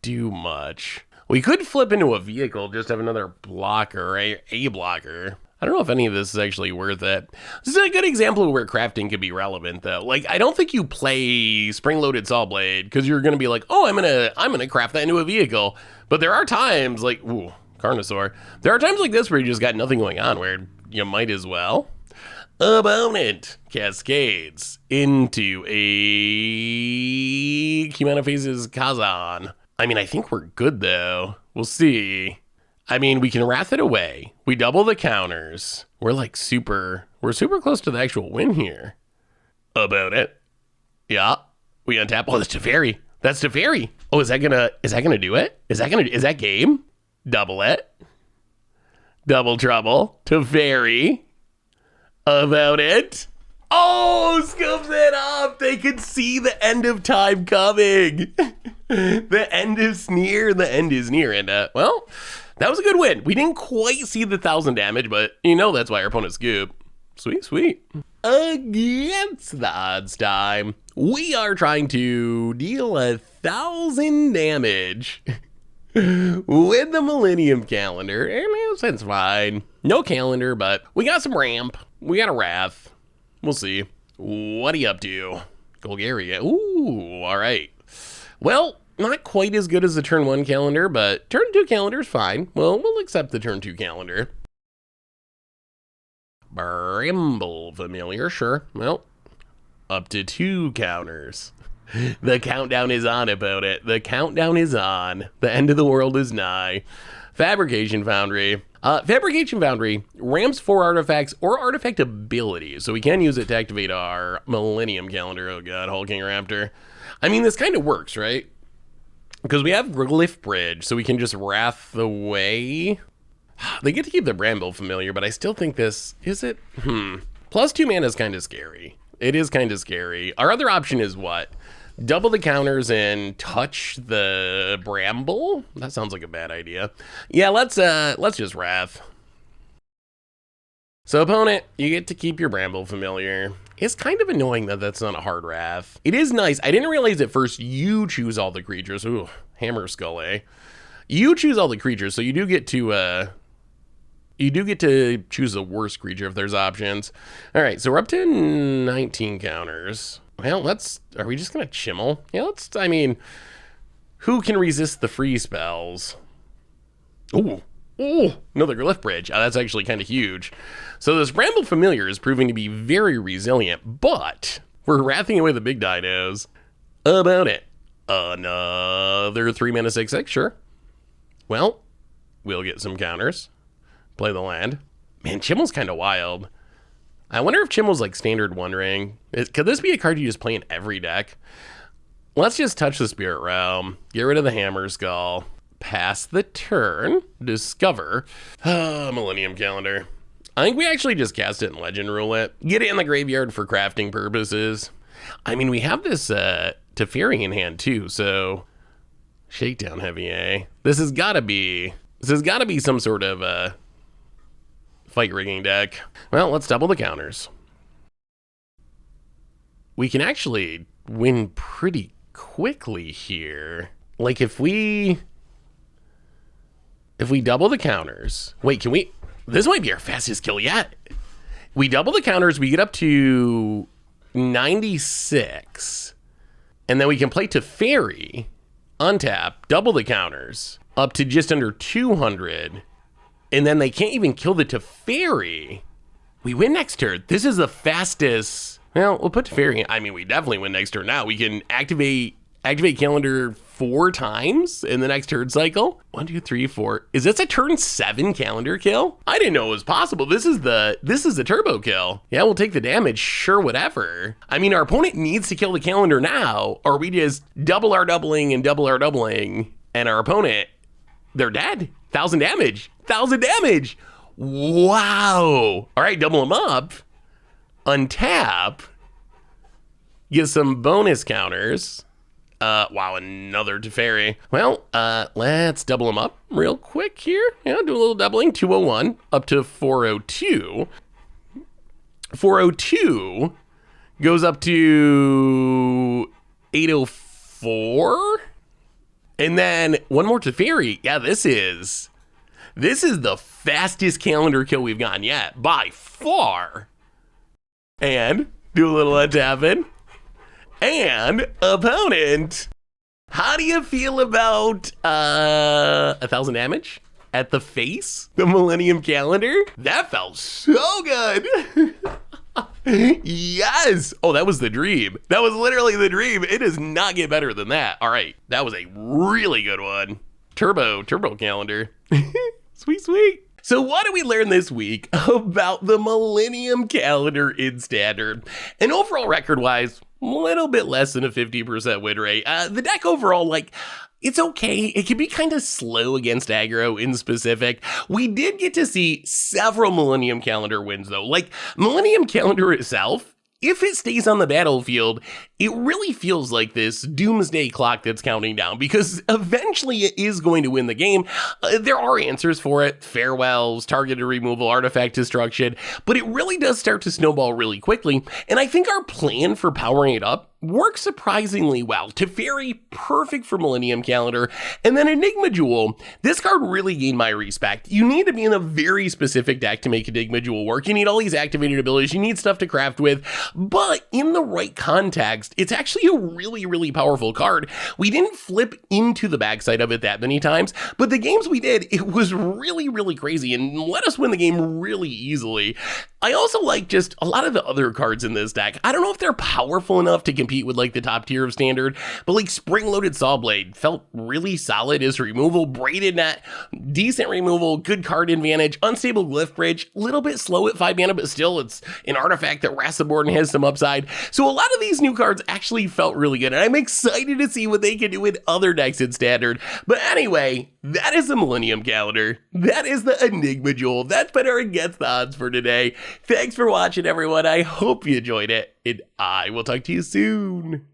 do much. We could flip into a vehicle, just have another blocker, right? A blocker. I don't know if any of this is actually worth it. This is a good example of where crafting could be relevant, though. Like, I don't think you play Spring-Loaded Saw Blade because you're gonna be like, oh, I'm gonna craft that into a vehicle. But there are times like, ooh, Carnosaur. There are times like this where you just got nothing going on, where you might as well. Opponent cascades into a Kumana faces Kazan. I mean, I think we're good though. We'll see. I mean, we can wrath it away. We double the counters. We're super close to the actual win here. About it. Yeah. We untap. Oh, that's Teferi. That's Teferi. Oh, is that gonna do it? Is that game? Double it. Double trouble. Teferi. About it. Oh, scoops it up. They could see the end of time coming. The end is near. The end is near. And, well, that was a good win. We didn't quite see the 1,000 damage, but you know that's why our opponent scoop. Sweet, sweet. Against the odds time, we are trying to deal 1,000 damage with the Millennium Calendar. And that's fine. No calendar, but we got some ramp. We got a wrath. We'll see. What are you up to? Golgaria. Ooh, all right. Well, not quite as good as the turn 1 calendar, but turn 2 calendar is fine. Well, we'll accept the turn 2 calendar. Bramble Familiar, sure. Well, up to 2 counters. The countdown is on about it. The countdown is on. The end of the world is nigh. Fabrication Foundry. Fabrication Foundry ramps 4 artifacts or artifact abilities, so we can use it to activate our Millennium Calendar. Oh god, Hulking Raptor. I mean, this kind of works, right? Because we have Glyph Bridge, so we can just wrath away. They get to keep the Bramble Familiar, but I still think this... Is it? Plus 2 mana is kind of scary. It is kind of scary. Our other option is what? Double the counters and touch the Bramble? That sounds like a bad idea. Yeah, let's just wrath. So opponent, you get to keep your Bramble Familiar. It's kind of annoying that that's not a hard wrath. It is nice. I didn't realize at first you choose all the creatures. Ooh, Hammer Skull, eh? You choose all the creatures, so you do get to choose the worst creature if there's options. All right, so we're up to 19 counters. Well, are we just gonna Chimmel? Yeah, I mean, who can resist the free spells? Ooh, another Glyph Bridge. Oh, that's actually kind of huge. So this Bramble Familiar is proving to be very resilient, but we're wrathing away the big dinos. About it. Another 3 mana 6/6, sure. Well, we'll get some counters. Play the land. Man, Chimmel's kind of wild. I wonder if Chimmel's like standard One Ring. Could this be a card you just play in every deck? Let's just touch the Spirit Realm. Get rid of the Hammer Skull. Pass the turn. Discover. Millennium Calendar. I think we actually just cast it in Legend Roulette. Get it in the graveyard for crafting purposes. I mean, we have this Teferi in hand too, so... Shakedown heavy, eh? This has gotta be some sort of fight rigging deck. Well, let's double the counters. We can actually win pretty quickly here. like if we double the counters, wait, can we, this might be our fastest kill yet. We double the counters, we get up to 96, and then we can play Teferi, untap, double the counters, up to just under 200, and then they can't even kill the Teferi. We win next turn. This is the fastest. Well, we'll put Teferi in. I mean, we definitely win next turn now. We can activate calendar 4 times in the next turn cycle. 1, 2, 3, 4. Is this a turn 7 calendar kill? I didn't know it was possible. This is the turbo kill. Yeah, we'll take the damage. Sure, whatever. I mean, our opponent needs to kill the calendar now, or we just double our doubling and double our doubling, and our opponent, they're dead. 1,000 damage. 1,000 damage. Wow. All right, double them up. Untap. Get some bonus counters. Wow, another Teferi. Well, let's double them up real quick here. Yeah, do a little doubling. 201 up to 402. 402 goes up to 804. And then one more Teferi. Yeah, this is the fastest calendar kill we've gotten yet, by far. And do a little untapping. And opponent, how do you feel about 1,000 damage at the face? The Millennium Calendar? That felt so good. Yes. Oh, that was the dream. That was literally the dream. It does not get better than that. All right. That was a really good one. Turbo calendar. Sweet, sweet. So what did we learn this week about the Millennium Calendar in Standard? And overall record-wise, a little bit less than a 50% win rate. The deck overall, like, it's okay. It can be kind of slow against aggro in specific. We did get to see several Millennium Calendar wins, though. Like, Millennium Calendar itself, if it stays on the battlefield, it really feels like this doomsday clock that's counting down, because eventually it is going to win the game. There are answers for it: farewells, targeted removal, artifact destruction, but it really does start to snowball really quickly. And I think our plan for powering it up works surprisingly well. Teferi, perfect for Millennium Calendar. And then Enigma Jewel, this card really gained my respect. You need to be in a very specific deck to make Enigma Jewel work. You need all these activated abilities, you need stuff to craft with, but in the right context, it's actually a really, really powerful card. We didn't flip into the backside of it that many times, but the games we did, it was really, really crazy and let us win the game really easily. I also like just a lot of the other cards in this deck. I don't know if they're powerful enough to compete with like the top tier of Standard, but like Spring-Loaded Saw Blade felt really solid as removal. Braided Net, decent removal, good card advantage. Unstable Glyph Bridge, a little bit slow at 5 mana, but still it's an artifact that rests the board and has some upside. So a lot of these new cards actually felt really good, and I'm excited to see what they can do in other decks in Standard. But anyway, that is the Millennium Calendar. That is the Enigma Jewel. That's been our Against the Odds for today. Thanks for watching, everyone. I hope you enjoyed it, and I will talk to you soon.